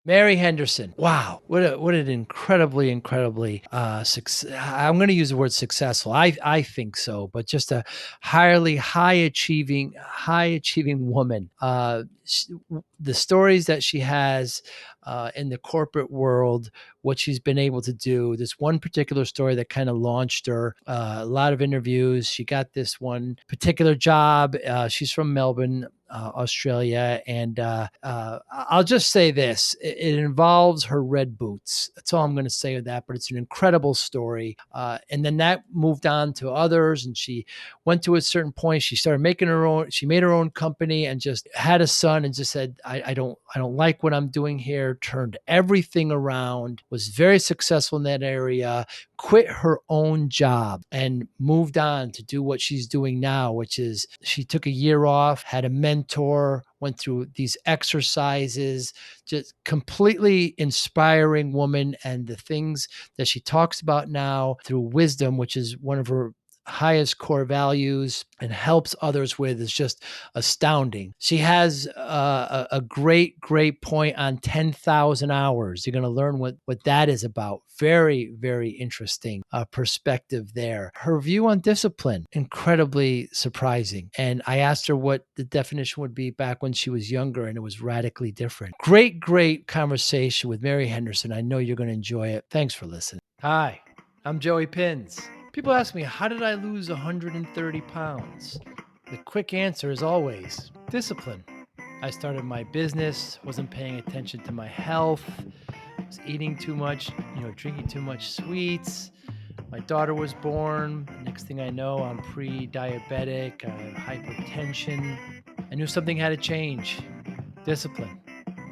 Mary Henderson. Wow, what an incredibly I'm going to use the word successful. I think so, but just a highly high achieving woman. The stories that she has in the corporate world, what she's been able to do. This one particular story that kind of launched her. A lot of interviews. She got this one particular job. She's from Melbourne, Australia. And I'll just say this: it involves her red boots. That's all I'm going to say with that. But it's an incredible story. And then that moved on to others, and she went to a certain point. She started making her own. She made her own company and just had a son, and just said, I don't like what I'm doing here. Turned everything around. Was very successful in that area. Quit her own job and moved on to do what she's doing now, which is she took a year off, had a mentor, went through these exercises, just completely inspiring woman. And the things that she talks about now through wisdom, which is one of her highest core values and helps others with, is just astounding. She has a great point on 10,000 hours. You're going to learn what that is about. Very interesting perspective there. Her view on discipline, incredibly surprising. And I asked her what the definition would be back when she was younger, and it was radically different. Great conversation with Mary Henderson. I know you're going to enjoy it. Thanks for listening. Hi, I'm Joey Pinz. People ask me, how did I lose 130 pounds? The quick answer is always discipline. I started my business, wasn't paying attention to my health, was eating too much, drinking too much sweets. My daughter was born. Next thing I know, I'm pre-diabetic, I have hypertension. I knew something had to change. Discipline.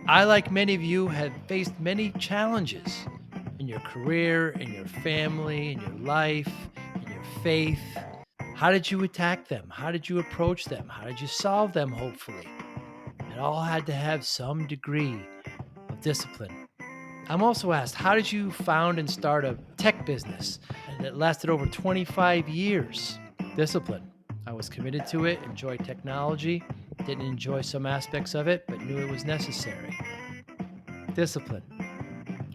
I, like many of you, have faced many challenges in your career, in your family, in your life, in your faith. How did you attack them? How did you approach them? How did you solve them, hopefully? It all had to have some degree of discipline. I'm also asked, how did you found and start a tech business? And it lasted over 25 years. Discipline. I was committed to it, enjoyed technology, didn't enjoy some aspects of it, but knew it was necessary. Discipline.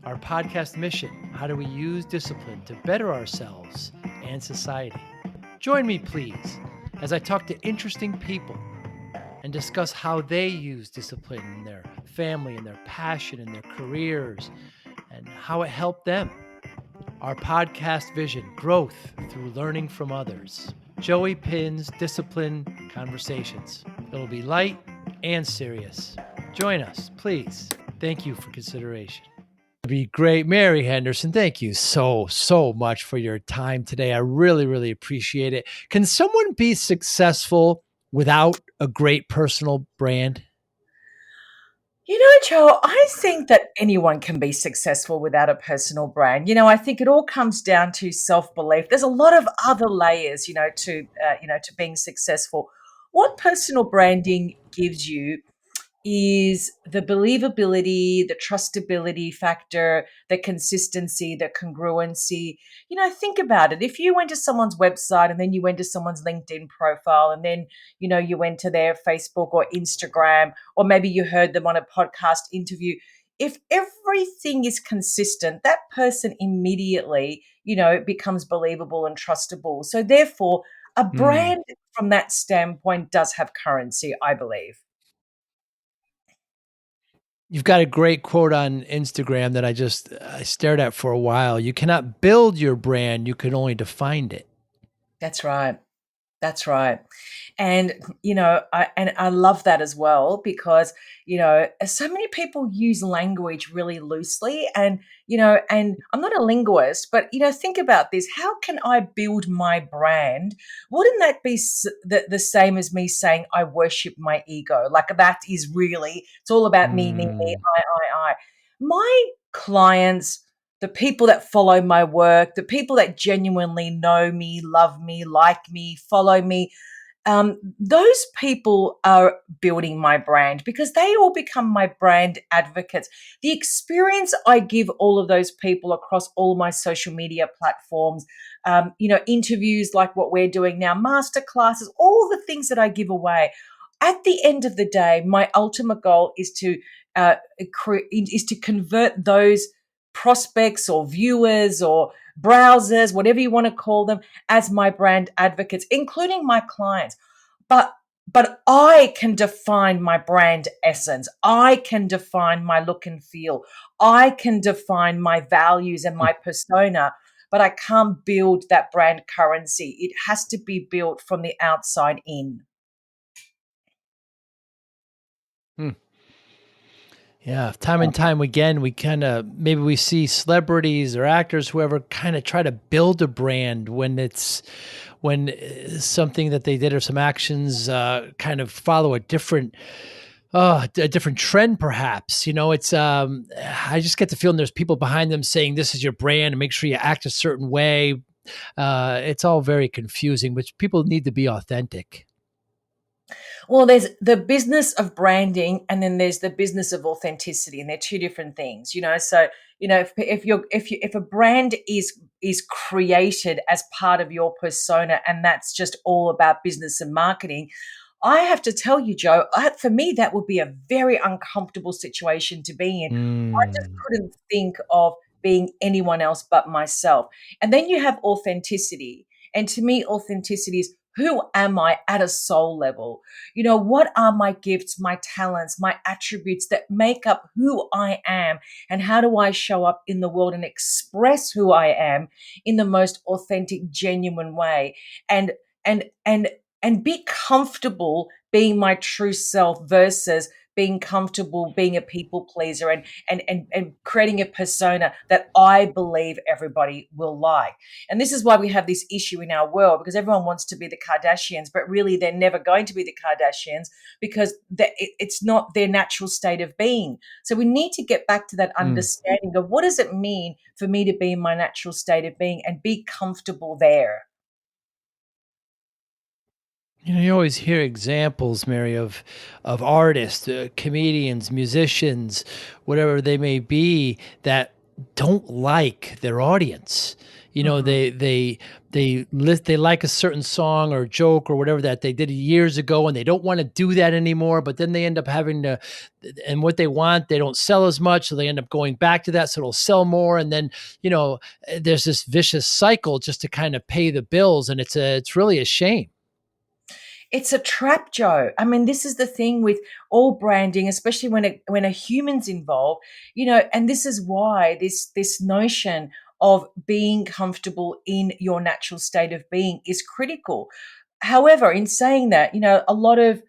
Our podcast mission: how do we use discipline to better ourselves and society? Join me, please, as I talk to interesting people and discuss how they use discipline in their family, in their passion, in their careers, and how it helped them. Our podcast vision: growth through learning from others. Joey Pinz Discipline Conversations. It'll be light and serious. Join us, please. Thank you for consideration. Be great. Mary Henderson, thank you so much for your time today. I really appreciate it. Can someone be successful without a great personal brand? Joe, I think that anyone can be successful without a personal brand. I think it all comes down to self-belief. There's a lot of other layers, to being successful. What personal branding gives you is the believability, the trustability factor, the consistency, the congruency. Think about it. If you went to someone's website and then you went to someone's LinkedIn profile and then, you went to their Facebook or Instagram, or maybe you heard them on a podcast interview, if everything is consistent, that person immediately, becomes believable and trustable. So therefore, a Mm. brand from that standpoint does have currency, I believe. You've got a great quote on Instagram that I stared at for a while. You cannot build your brand, you can only define it. That's right. That's right. And, I love that as well because, so many people use language really loosely and I'm not a linguist, but, think about this. How can I build my brand? Wouldn't that be the same as me saying I worship my ego? Like that is really, it's all about me, Mm. I. My clients, the people that follow my work, the people that genuinely know me, love me, like me, follow me, those people are building my brand because they all become my brand advocates. The experience I give all of those people across all my social media platforms, interviews like what we're doing now, master classes, all the things that I give away. At the end of the day, my ultimate goal is to is to convert those prospects or viewers or browsers, whatever you want to call them, as my brand advocates, including my clients. But I can define my brand essence. I can define my look and feel. I can define my values and my persona, but I can't build that brand currency. It has to be built from the outside in. Hmm. Yeah, time and time again, we kind of maybe we see celebrities or actors, whoever, kind of try to build a brand when something that they did or some actions kind of follow a different a different trend, perhaps. It's I just get the feeling there's people behind them saying this is your brand and make sure you act a certain way. It's all very confusing, which people need to be authentic. Well, there's the business of branding, and then there's the business of authenticity, and they're two different things. So if a brand is created as part of your persona, and that's just all about business and marketing, I have to tell you, Joe, for me, that would be a very uncomfortable situation to be in. I just Mm. couldn't think of being anyone else but myself. And then you have authenticity. And to me, authenticity is, who am I at a soul level? What are my gifts, my talents, my attributes that make up who I am? And how do I show up in the world and express who I am in the most authentic, genuine way? And and and and be comfortable being my true self versus being comfortable being a people pleaser and creating a persona that I believe everybody will like. And this is why we have this issue in our world, because everyone wants to be the Kardashians, but really they're never going to be the Kardashians because it's not their natural state of being. So we need to get back to that Mm. understanding of, what does it mean for me to be in my natural state of being and be comfortable there? You always hear examples, Mary, of artists, comedians, musicians, whatever they may be, that don't like their audience. Mhm. They like a certain song or joke or whatever that they did years ago, and they don't want to do that anymore. But then they end up having to, and what they want, they don't sell as much, so they end up going back to that, so it'll sell more, and then there's this vicious cycle just to kind of pay the bills, and it's really a shame. It's a trap, Joe. I mean, this is the thing with all branding, especially when a human's involved, and this is why this notion of being comfortable in your natural state of being is critical. However, in saying that, a lot of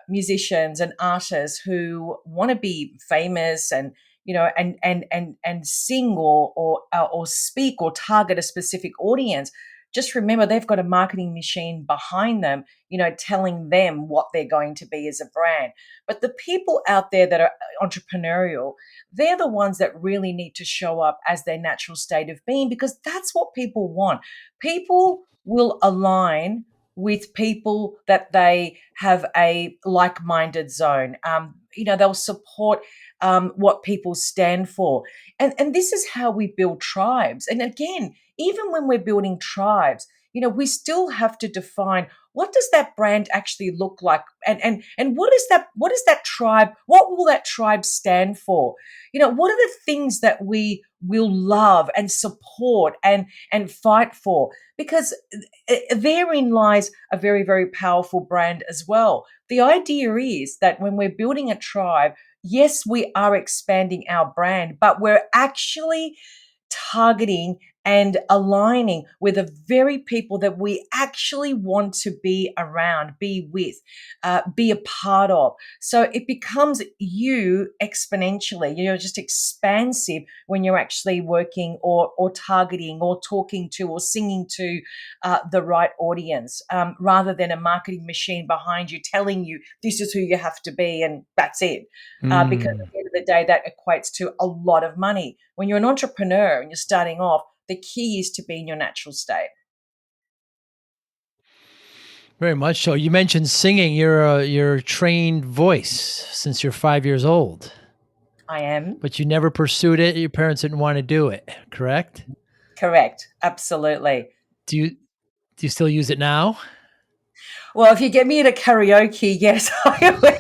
musicians and artists who want to be famous and sing or speak or target a specific audience, just remember they've got a marketing machine behind them, telling them what they're going to be as a brand. But the people out there that are entrepreneurial, they're the ones that really need to show up as their natural state of being, because that's what people want. People will align with people that they have a like-minded zone. They'll support what people stand for, and this is how we build tribes. And again, even when we're building tribes, we still have to define, what does that brand actually look like, and what is that tribe, what will that tribe stand for? What are the things that we will love and support and fight for? Because therein lies a very, very powerful brand as well. The idea is that when we're building a tribe, yes, we are expanding our brand, but we're actually targeting and aligning with the very people that we actually want to be around, be with, be a part of. So it becomes you exponentially. You're just expansive when you're actually working or targeting or talking to or singing to the right audience, rather than a marketing machine behind you telling you this is who you have to be and that's it. Because Mm. at the end of the day, that equates to a lot of money. When you're an entrepreneur and you're starting off, the key is to be in your natural state. Very much so. You mentioned singing. You're a trained voice since you're 5 years old, I am but you never pursued it. Your parents didn't want to do it, correct? correct. Absolutely. Do you do you still use it now? Well, if you get me at a karaoke, yes, I will.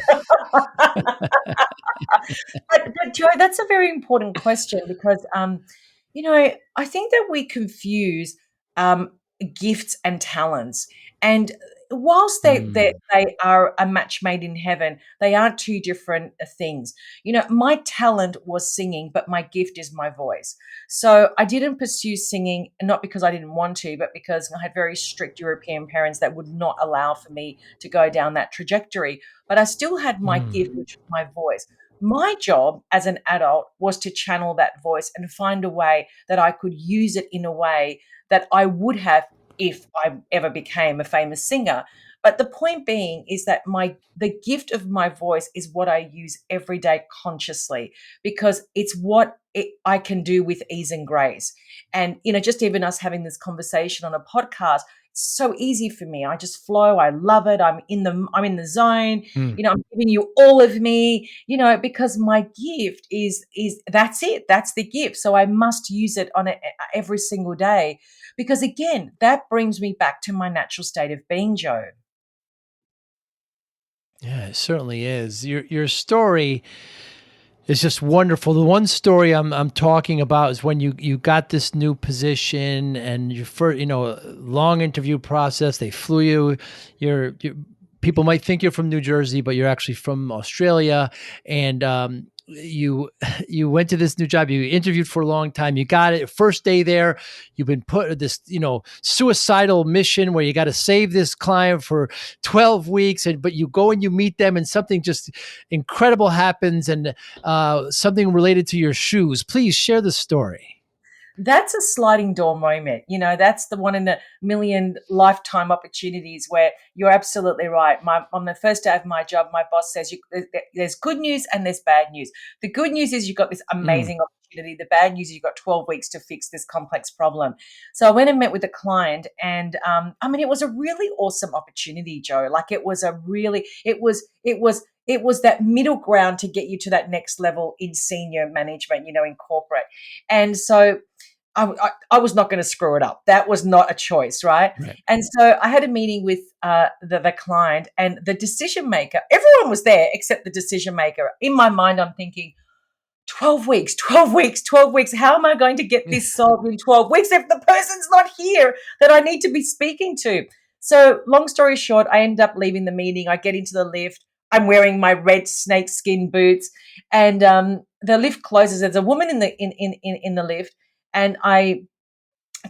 But Joe, that's a very important question because, I think that we confuse um, gifts and talents. And whilst Mm, they are a match made in heaven, they are two different things. My talent was singing, but my gift is my voice. So I didn't pursue singing, not because I didn't want to, but because I had very strict European parents that would not allow for me to go down that trajectory. But I still had my gift, mm. which was my voice. My job as an adult was to channel that voice and find a way that I could use it in a way that I would have if I ever became a famous singer. But the point being is that the gift of my voice is what I use every day consciously because it's what I can do with ease and grace. And just even us having this conversation on a podcast, it's so easy for me. I just flow. I love it. I'm in the zone. Mm. I'm giving you all of me, because my gift is that's it. That's the gift. So I must use it every single day because again, that brings me back to my natural state of being, Joe. Yeah, it certainly is. Your story is just wonderful. The one story I'm talking about is when you got this new position and your first, long interview process. They flew you. You're people might think you're from New Jersey, but you're actually from Australia. And you you went to this new job. You interviewed for a long time. You got it. First day there, you've been put in this suicidal mission where you got to save this client for 12 weeks, and but you go and you meet them, and something just incredible happens, and something related to your shoes. Please share the story. That's a sliding door moment. That's the one in a million lifetime opportunities where you're absolutely right. On the first day of my job, my boss says there's good news and there's bad news. The good news is you've got this Mm, amazing opportunity. The bad news is you've got 12 weeks to fix this complex problem. So I went and met with a client, and it was a really awesome opportunity, Joe. Like it was that middle ground to get you to that next level in senior management, in corporate. And so I was not going to screw it up. That was not a choice, right? right. And so I had a meeting with the client and the decision maker. Everyone was there except the decision maker. In my mind, I'm thinking, 12 weeks, 12 weeks, 12 weeks. How am I going to get this solved in 12 weeks if the person's not here that I need to be speaking to? So, long story short, I end up leaving the meeting. I get into the lift. I'm wearing my red snake skin boots, and the lift closes. There's a woman in the lift, and I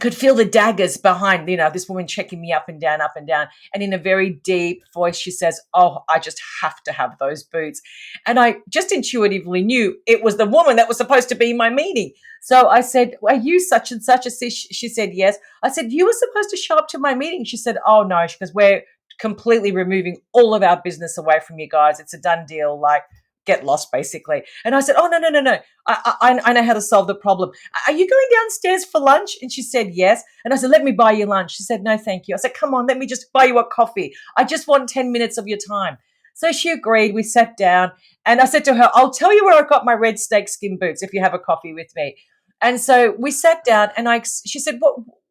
could feel the daggers behind, this woman checking me up and down, up and down. And in a very deep voice, she says, "Oh, I just have to have those boots." And I just intuitively knew it was the woman that was supposed to be in my meeting. So I said, "Are you such and such?" She said, "Yes." I said, "You were supposed to show up to my meeting." She said, "Oh, no," because "We're completely removing all of our business away from you guys. It's a done deal. Like, get lost, basically." And I said, "Oh, no, no, no, no. I know how to solve the problem. Are you going downstairs for lunch?" And she said, "Yes." And I said, "Let me buy you lunch." She said, "No, thank you." I said, "Come on, let me just buy you a coffee. I just want 10 minutes of your time." So she agreed. We sat down and I said to her, "I'll tell you where I got my red snake skin boots if you have a coffee with me." And so we sat down and she said,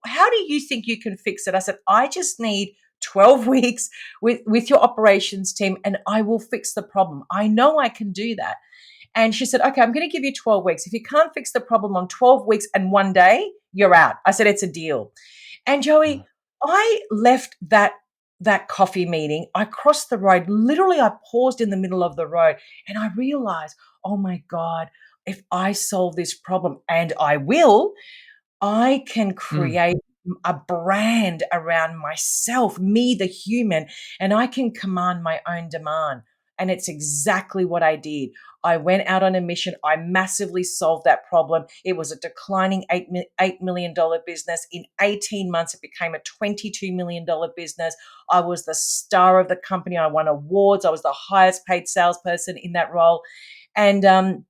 how do you think you can fix it?" I said, "I just need 12 weeks with your operations team and I will fix the problem. I know I can do that." And she said, "Okay, I'm going to give you 12 weeks. If you can't fix the problem on 12 weeks and 1 day, you're out." I said, "It's a deal." And Joey, I left that coffee meeting. I crossed the road. Literally, I paused in the middle of the road and I realized, oh my God, if I solve this problem, and I will, I can Mm. create a brand around myself, me, the human, and I can command my own demand. And it's exactly what I did. I went out on a mission. I massively solved that problem. It was a declining $8 million business. In 18 months, it became a $22 million business. I was the star of the company. I won awards. I was the highest paid salesperson in that role. And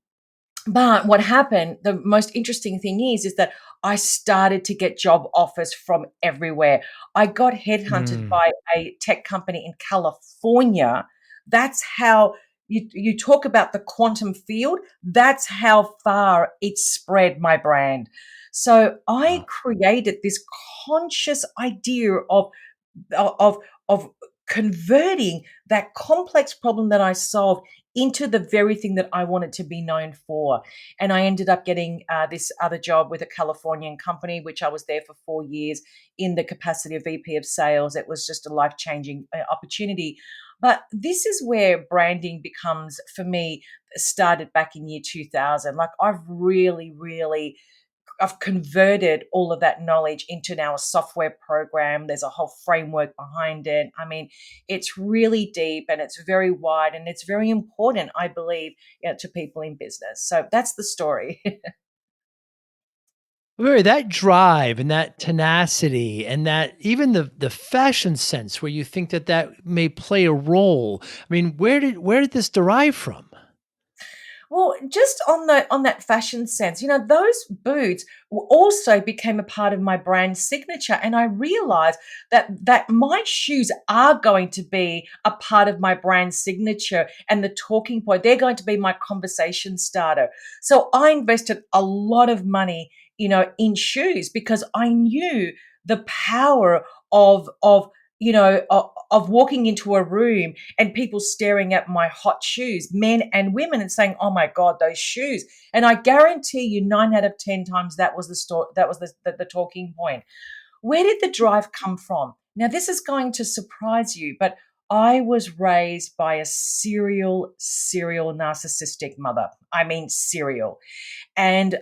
but what happened, the most interesting thing is that I started to get job offers from everywhere. I got headhunted Mm. by a tech company in California. That's how you talk about the quantum field. That's how far it spread my brand. So I Wow. created this conscious idea of converting that complex problem that I solved into the very thing that I wanted to be known for. And I ended up getting this other job with a Californian company, which I was there for 4 years in the capacity of VP of sales. It was just a life changing opportunity. But this is where branding becomes, for me, started back in year 2000. Like I've really I've converted all of that knowledge into now a software program. There's a whole framework behind it. I mean, it's really deep and it's very wide and it's very important, I believe, to people in business. So that's the story. Very that drive and that tenacity and that even the fashion sense where you think that that may play a role. I mean, where did this derive from? Well, just on that fashion sense, those boots also became a part of my brand signature, and I realized that my shoes are going to be a part of my brand signature and the talking point. They're going to be my conversation starter. So I invested a lot of money, in shoes because I knew the power of walking into a room and people staring at my hot shoes, men and women, and saying, "Oh my God, those shoes!" And I guarantee you, 9 out of 10 times that was the story. That was the talking point. Where did the drive come from? Now, this is going to surprise you, but I was raised by a serial narcissistic mother. I mean, serial. And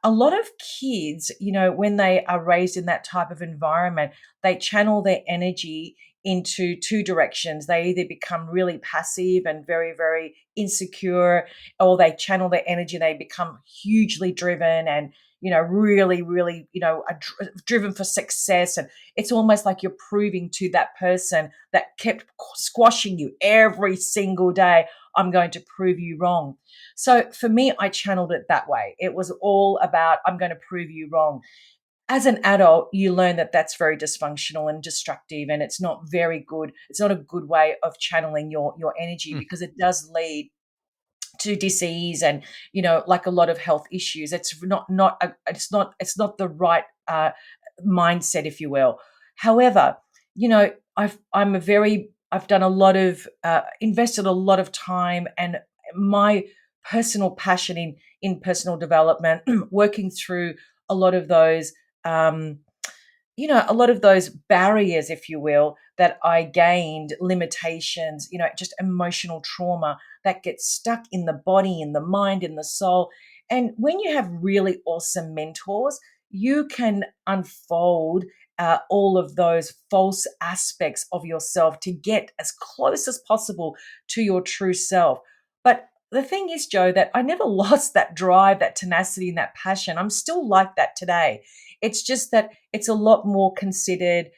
a lot of kids, when they are raised in that type of environment, they channel their energy into two directions. They either become really passive and very, very insecure, or they channel their energy, they become hugely driven and really, really, are driven for success. And it's almost like you're proving to that person that kept squashing you every single day, "I'm going to prove you wrong." So for me, I channeled it that way. It was all about, "I'm going to prove you wrong." As an adult, you learn that that's very dysfunctional and destructive, and it's not very good. It's not a good way of channeling your energy Hmm. because it does lead to disease and like a lot of health issues. It's not the right mindset, if you will. However, I've done a lot of invested a lot of time and my personal passion in personal development, working through a lot of those um, a lot of those barriers, if you will, that I gained, limitations, just emotional trauma that gets stuck in the body, in the mind, in the soul. And when you have really awesome mentors, you can unfold all of those false aspects of yourself to get as close as possible to your true self. But the thing is, Joe, that I never lost that drive, that tenacity, and that passion. I'm still like that today. It's just that it's a lot more considered,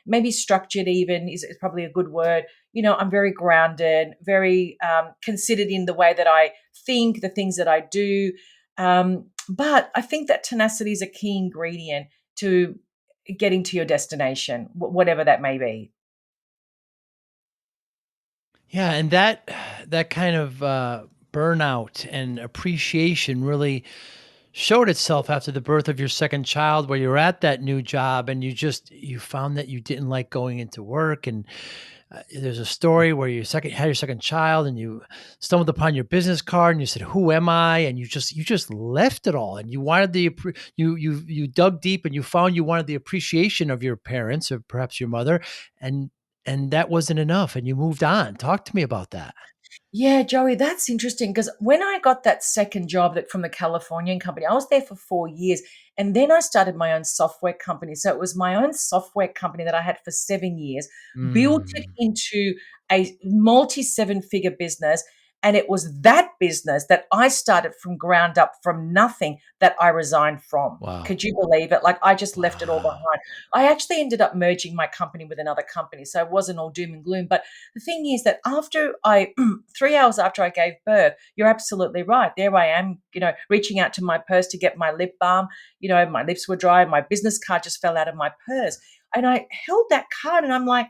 maybe structured, even is probably a good word. I'm very grounded, very considered in the way that I think, the things that I do. But I think that tenacity is a key ingredient to getting to your destination, whatever that may be. Yeah, and that kind of burnout and appreciation really showed itself after the birth of your second child, where you're at that new job and you found that you didn't like going into work. And there's a story where you second had your second child and you stumbled upon your business card and you said, "Who am I?" And you just left it all and you wanted you dug deep and you found you wanted the appreciation of your parents or perhaps your mother, and that wasn't enough and you moved on. Talk to me about that. Yeah, Joey, that's interesting because when I got that second job that from the Californian company, I was there for 4 years and then I started my own software company. So it was my own software company that I had for 7 years, built it Mm, into a multi seven figure business. And it was that business that I started from ground up from nothing that I resigned from. wow. Could you believe it? Like I just left it all Wow. behind. I actually ended up merging my company with another company. So it wasn't all doom and gloom. But the thing is that after I 3 hours after I gave birth, you're absolutely right. There I am, reaching out to my purse to get my lip balm. My lips were dry. My business card just fell out of my purse. And I held that card and I'm like,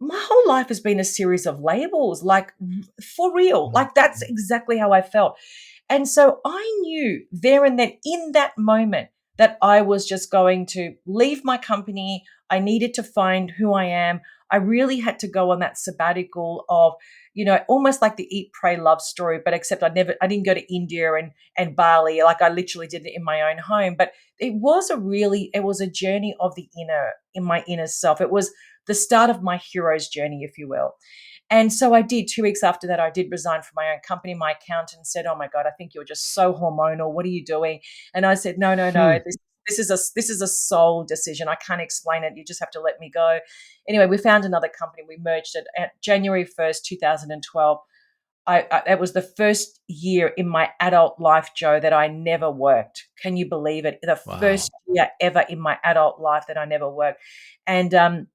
my whole life has been a series of labels, like for real. Like that's exactly how I felt. And so I knew there and then in that moment that I was just going to leave my company. I needed to find who I am. I really had to go on that sabbatical of, almost like the eat, pray, love story, but except I didn't go to India and Bali. Like I literally did it in my own home. But it was a journey of the in my inner self. It was the start of my hero's journey, if you will. And so I did. 2 weeks after that, I did resign from my own company. My accountant said, "Oh my God, I think you're just so hormonal. What are you doing?" And I said, "No, no, no. Hmm. This is a soul decision. I can't explain it. You just have to let me go." Anyway, we found another company. We merged it at January 1st, 2012. It was the first year in my adult life, Joe, that I never worked. Can you believe it? The Wow. first year ever in my adult life that I never worked. And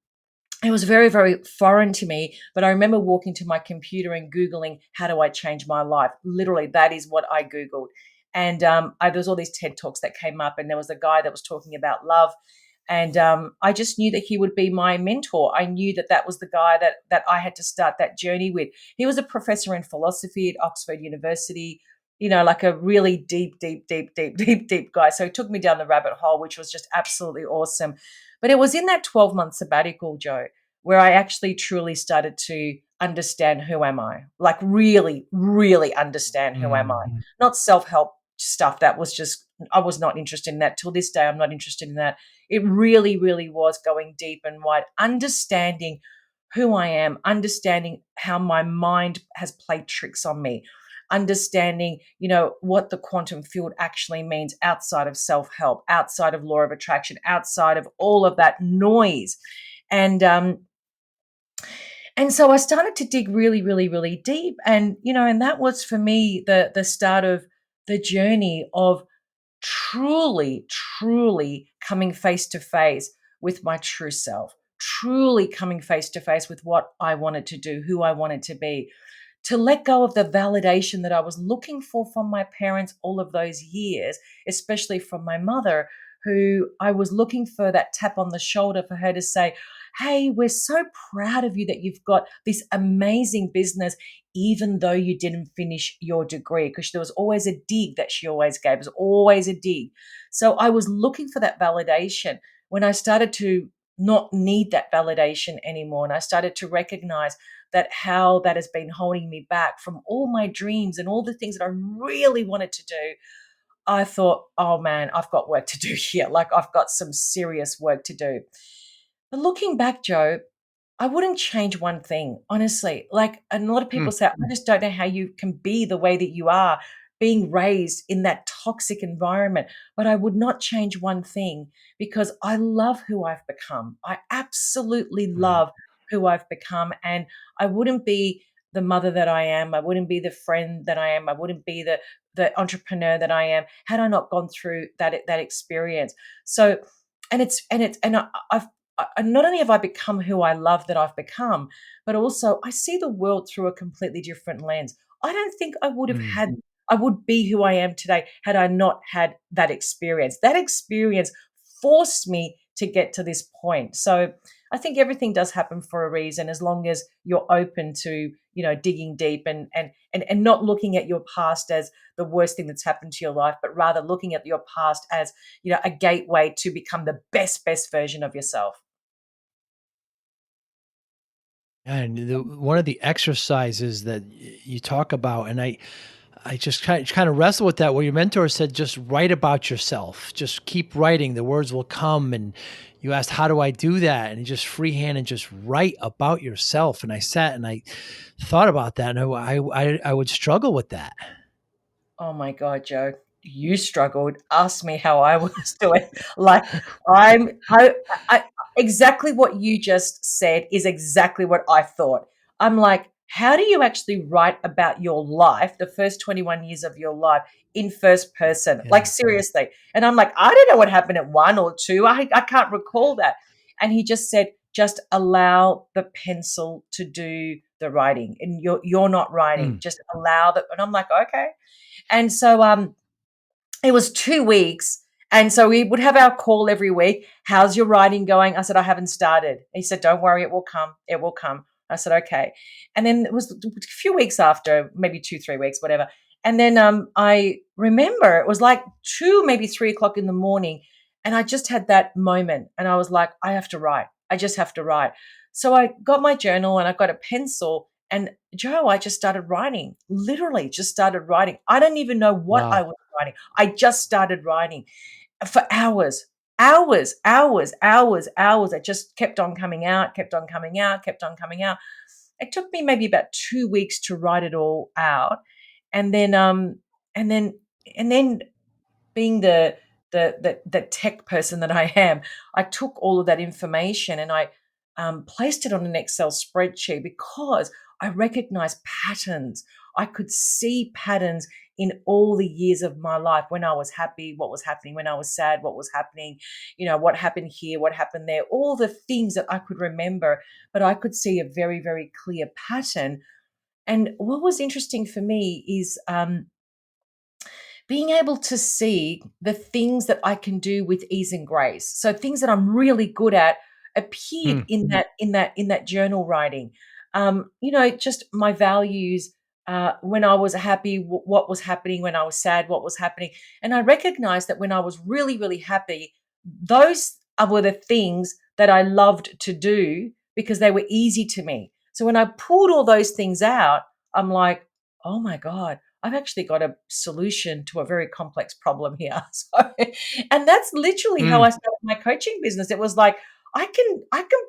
it was very, very foreign to me. But I remember walking to my computer and Googling, how do I change my life? Literally, that is what I Googled. And there was all these TED Talks that came up, and there was a guy that was talking about love. And I just knew that he would be my mentor. I knew that that was the guy that I had to start that journey with. He was a professor in philosophy at Oxford University, like a really deep, deep, deep, deep, deep, deep guy. So he took me down the rabbit hole, which was just absolutely awesome. But it was in that 12-month sabbatical, Joe, where I actually truly started to understand who am I, like really, really understand who am I, Mhm. not self-help stuff. That was just, I was not interested in that. Till this day, I'm not interested in that. It really, really was going deep and wide, understanding who I am, understanding how my mind has played tricks on me, understanding, what the quantum field actually means outside of self-help, outside of law of attraction, outside of all of that noise. And and so I started to dig really, really, really deep. And that was for me the start of the journey of truly, truly coming face to face with my true self, truly coming face to face with what I wanted to do, who I wanted to be, to let go of the validation that I was looking for from my parents all of those years, especially from my mother, who I was looking for that tap on the shoulder for her to say, "Hey, we're so proud of you that you've got this amazing business, even though you didn't finish your degree." Because there was always a dig that she always gave, was always a dig. So I was looking for that validation. When I started to not need that validation anymore, and I started to recognize that how that has been holding me back from all my dreams and all the things that I really wanted to do, I thought, oh man, I've got work to do here. Like I've got some serious work to do. But looking back, Joe, I wouldn't change one thing, honestly. Like, and a lot of Hmm. people say, I just don't know how you can be the way that you are, being raised in that toxic environment. But I would not change one thing because I love who I've become. I absolutely Right. love who I've become. And I wouldn't be the mother that I am. I wouldn't be the friend that I am. I wouldn't be the entrepreneur that I am had I not gone through that experience. So, I've not only have I become who I love that I've become, but also I see the world through a completely different lens. I don't think Mm. I would be who I am today had I not had that experience. That experience forced me to get to this point. So I think everything does happen for a reason as long as you're open to, digging deep and not looking at your past as the worst thing that's happened to your life, but rather looking at your past as, a gateway to become the best version of yourself. And one of the exercises that you talk about, and I just kind of wrestle with that, where your mentor said, just write about yourself, just keep writing, the words will come. And you asked, how do I do that? And you just freehand and just write about yourself. And I sat and I thought about that, and I would struggle with that. Oh my God, Joe, you struggled. Ask me how I was doing. Like I'm I exactly what you just said is exactly what I thought. I'm like, how do you actually write about your life, the first 21 years of your life in first person? Yeah. Like seriously. And I'm like, I don't know what happened at one or two. I can't recall that. And he just said, just allow the pencil to do the writing. And you're not writing. Mm. Just allow that. And I'm like, okay. And so it was 2 weeks. And so we would have our call every week. How's your writing going? I said, I haven't started. He said, don't worry, it will come. It will come. I said, okay. And then it was a few weeks after, maybe 2, 3 weeks, whatever. And then I remember it was like 2, maybe 3 o'clock in the morning. And I just had that moment. And I was like, I have to write. I just have to write. So I got my journal and I got a pencil, and Joe, I just started writing, literally just started writing. I don't even know what I Wow. was writing. I just started writing for hours, hours, hours, hours, hours. It just kept on coming out, kept on coming out, kept on coming out. It took me maybe about 2 weeks to write it all out. And then, and then, and then being the tech person that I am, I took all of that information and I placed it on an Excel spreadsheet because I recognized patterns. I could see patterns in all the years of my life, when I was happy, what was happening, when I was sad, what was happening, what happened here, what happened there, all the things that I could remember, but I could see a very, very clear pattern. And what was interesting for me is being able to see the things that I can do with ease and grace. So things that I'm really good at appeared Hmm. in that journal writing. Just my values. When I was happy, what was happening? When I was sad, what was happening? And I recognized that when I was really, really happy, those were the things that I loved to do because they were easy to me. So when I pulled all those things out, I'm like, oh my God, I've actually got a solution to a very complex problem here. So, and that's literally how Hmm. I started my coaching business. It was like, I can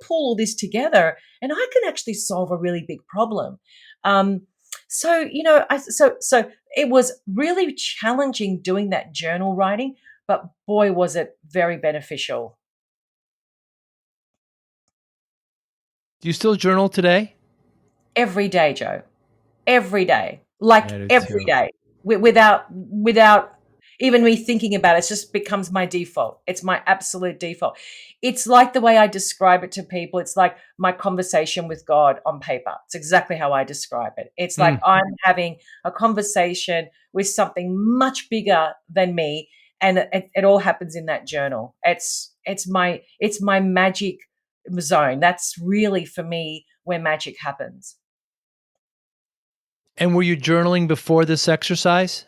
pull all this together and I can actually solve a really big problem. So it was really challenging doing that journal writing, but boy, was it very beneficial. Do you still journal today? Every day, Joe. Every day, like I do every too. day, without even me thinking about it. It just becomes my default. It's my absolute default. It's like the way I describe it to people. It's like my conversation with God on paper. It's exactly how I describe it. It's like Hmm. I'm having a conversation with something much bigger than me, and it all happens in that journal. It's my magic zone. That's really for me where magic happens. And were you journaling before this exercise?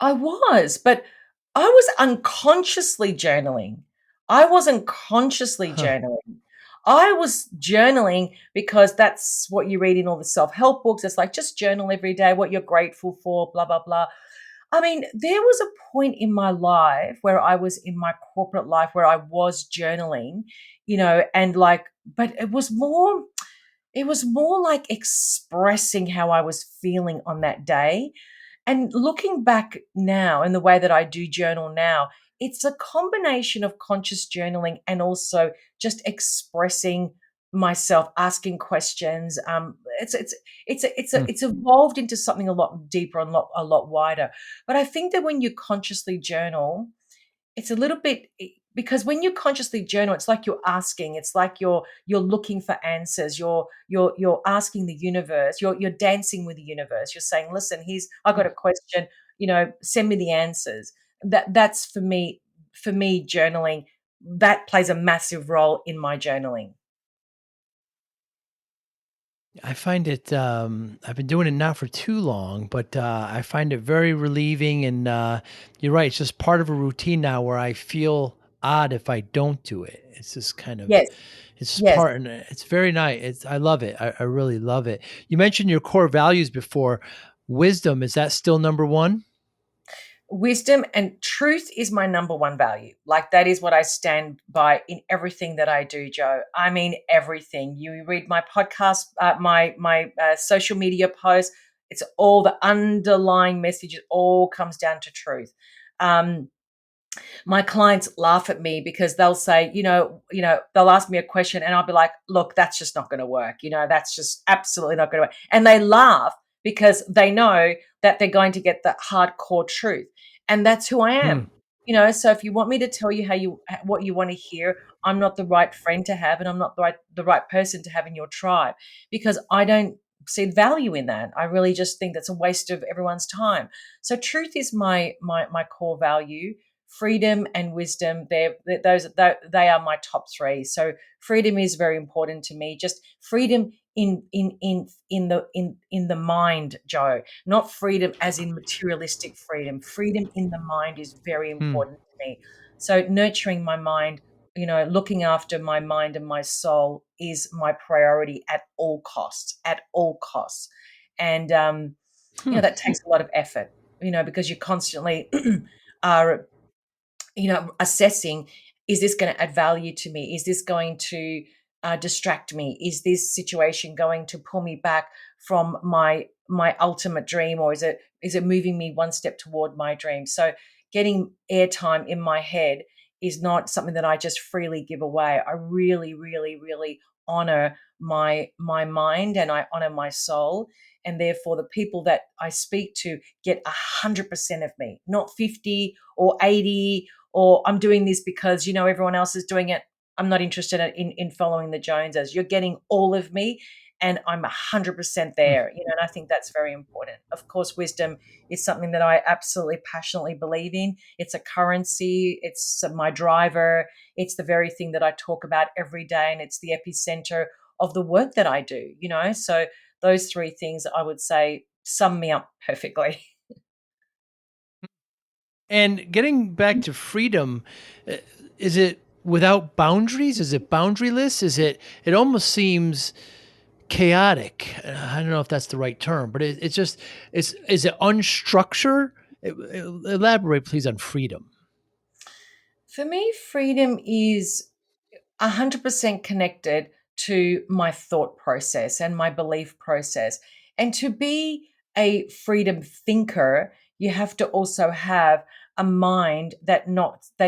I was, but I was unconsciously journaling. I wasn't consciously Huh. journaling. I was journaling because that's what you read in all the self-help books. It's like, just journal every day what you're grateful for, blah, blah, blah. I mean, there was a point in my life where I was in my corporate life where I was journaling, and like, but it was more like expressing how I was feeling on that day. And looking back now in the way that I do journal now, it's a combination of conscious journaling and also just expressing myself, asking questions. Hmm. It's evolved into something a lot deeper and a lot wider. But I think that when you consciously journal, it's a little bit because when you consciously journal, it's like you're asking. It's like you're looking for answers. You're asking the universe. You're dancing with the universe. You're saying, "Listen, here's I got a question. Send me the answers." That's for me. For me, journaling that plays a massive role in my journaling. I find it, I've been doing it now for too long, but I find it very relieving. And you're right, it's just part of a routine now where I feel odd if I don't do it. It's just kind of, Yes, it's just yes. part, and it's very nice. I love it. I really love it. You mentioned your core values before. Wisdom, is that still number one? Wisdom and truth is my number one value. Like, that is what I stand by in everything that I do, Joe. I mean, everything. You read my podcast, my social media posts. It's all the underlying message. It all comes down to truth. Um, my clients laugh at me because they'll say, they'll ask me a question and I'll be like, look, that's just not going to work. That's just absolutely not going to work. And they laugh because they know that they're going to get the hardcore truth. And that's who I Hmm. am. So if you want me to tell you what you want to hear, I'm not the right friend to have, and I'm not the right person to have in your tribe, because I don't see value in that. I really just think that's a waste of everyone's time. So truth is my core value. Freedom and wisdom, they are my top three. So freedom is very important to me. Just freedom in the mind, Joe, not freedom as in materialistic freedom. Freedom in the mind is very Hmm. important to me. So nurturing my mind, looking after my mind and my soul is my priority at all costs, at all costs. And, Hmm. that takes a lot of effort, because you constantly are assessing, is this going to add value to me? Is this going to distract me? Is this situation going to pull me back from my ultimate dream, or is it moving me one step toward my dream? So getting airtime in my head is not something that I just freely give away. I really, really, really honor my mind, and I honor my soul, and therefore the people that I speak to get 100% of me, not 50 or 80, or I'm doing this because everyone else is doing it. I'm not interested in following the Joneses. You're getting all of me, and I'm 100% Hmm. there. And I think that's very important. Of course, wisdom is something that I absolutely passionately believe in. It's a currency. It's my driver. It's the very thing that I talk about every day, and it's the epicenter of the work that I do. So those three things I would say sum me up perfectly. And getting back to freedom, uh, is it without boundaries? Is it boundaryless? Is it? It almost seems chaotic. I don't know if that's the right term, but it's just it's is it unstructured? Elaborate, please, on freedom. For me, freedom is 100% connected to my thought process and my belief process. And to be a freedom thinker, you have to also have a mind that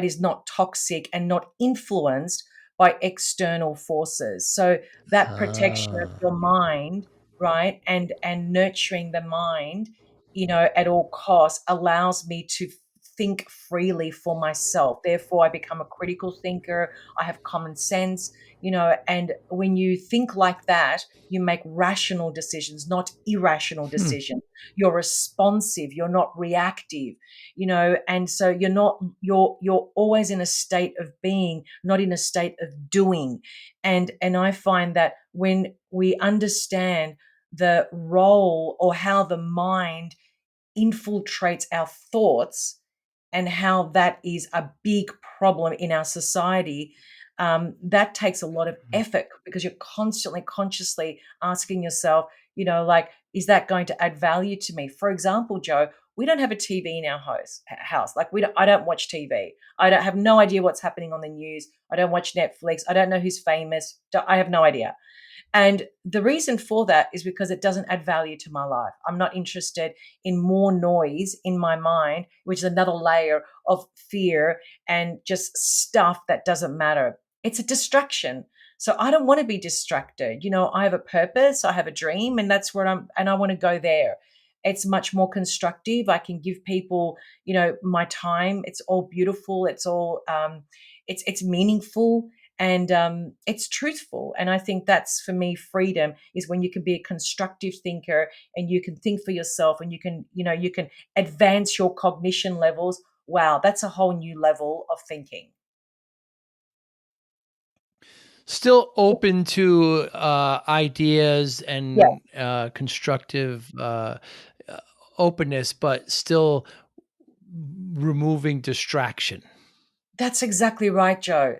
is not toxic and not influenced by external forces. So that protection of Ah. your mind, right? And nurturing the mind, at all costs allows me to think freely for myself. Therefore, I become a critical thinker. I have common sense, and when you think like that, you make rational decisions, not irrational Hmm. decisions. You're responsive, you're not reactive, and so you're always in a state of being, not in a state of doing. And I find that when we understand the role or how the mind infiltrates our thoughts, and how that is a big problem in our society, that takes a lot of effort, because you're constantly consciously asking yourself, like, is that going to add value to me? For example, Joe, we don't have a TV in our house. Like, I don't watch TV. I don't have no idea what's happening on the news. I don't watch Netflix. I don't know who's famous. I have no idea. And the reason for that is because it doesn't add value to my life. I'm not interested in more noise in my mind, which is another layer of fear and just stuff that doesn't matter. It's a distraction. So I don't want to be distracted. I have a purpose, I have a dream, and that's where and I want to go there. It's much more constructive. I can give people, my time. It's all beautiful. It's all, it's meaningful, and it's truthful. And I think that's, for me, freedom is when you can be a constructive thinker, and you can think for yourself, and you can advance your cognition levels. Wow, that's a whole new level of thinking. Still open to ideas Yeah. and constructive uh, openness, but still removing distraction. That's exactly right, Joe.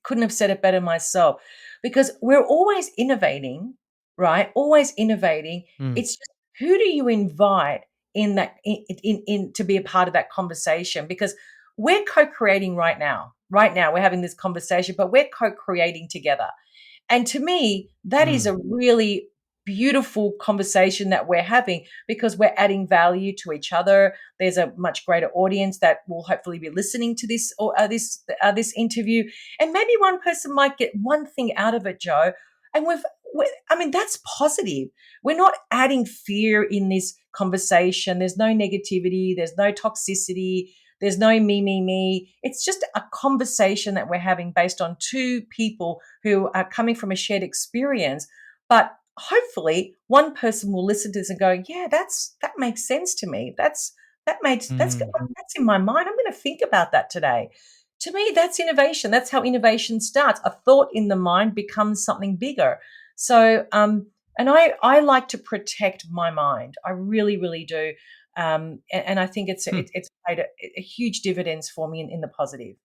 Couldn't have said it better myself. Because we're always innovating, right? Always innovating. Mm. It's just, who do you invite in that in to be a part of that conversation? Because we're co-creating right now. Right now, we're having this conversation, but we're co-creating together. And to me, that is Mm. a really beautiful conversation that we're having, because we're adding value to each other. There's a much greater audience that will hopefully be listening to this, or this interview, and maybe one person might get one thing out of it, Joe. And I mean, that's positive. We're not adding fear in this conversation. There's no negativity. There's no toxicity. There's no me, me, me. It's just a conversation that we're having based on two people who are coming from a shared experience. But hopefully, one person will listen to this and go, "Yeah, that makes sense to me. Mm. That's in my mind. I'm going to think about that today." To me, that's innovation. That's how innovation starts. A thought in the mind becomes something bigger. So, and I like to protect my mind. I really, really do. And I think Hmm. it's paid a huge dividends for me in the positive.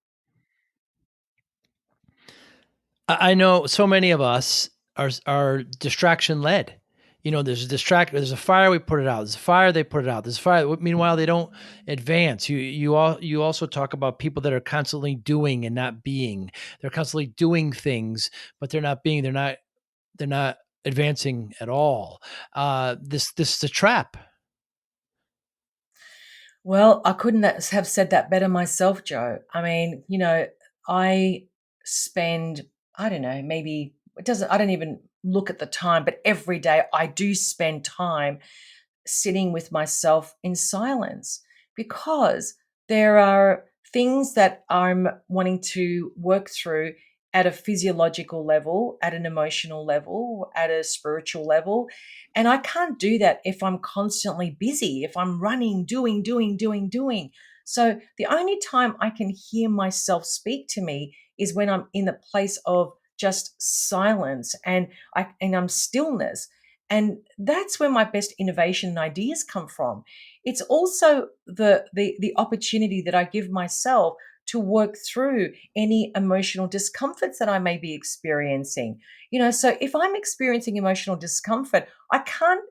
I know so many of us are distraction led. There's a fire, we put it out. There's a fire, they put it out. There's a fire. Meanwhile, they don't advance. You also talk about people that are constantly doing and not being. They're constantly doing things, but they're not being. They're not advancing at all. This is a trap. Well, I couldn't have said that better myself, Joe. I mean, I spend, I don't know, maybe it doesn't, I don't even look at the time, but every day I do spend time sitting with myself in silence because there are things that I'm wanting to work through at a physiological level, at an emotional level, at a spiritual level. And I can't do that if I'm constantly busy, if I'm running, doing, doing, doing, doing. So the only time I can hear myself speak to me is when I'm in the place of just silence and I'm stillness, and that's where my best innovation and ideas come from. It's also the opportunity that I give myself to work through any emotional discomforts that I may be experiencing. So if I'm experiencing emotional discomfort, I can't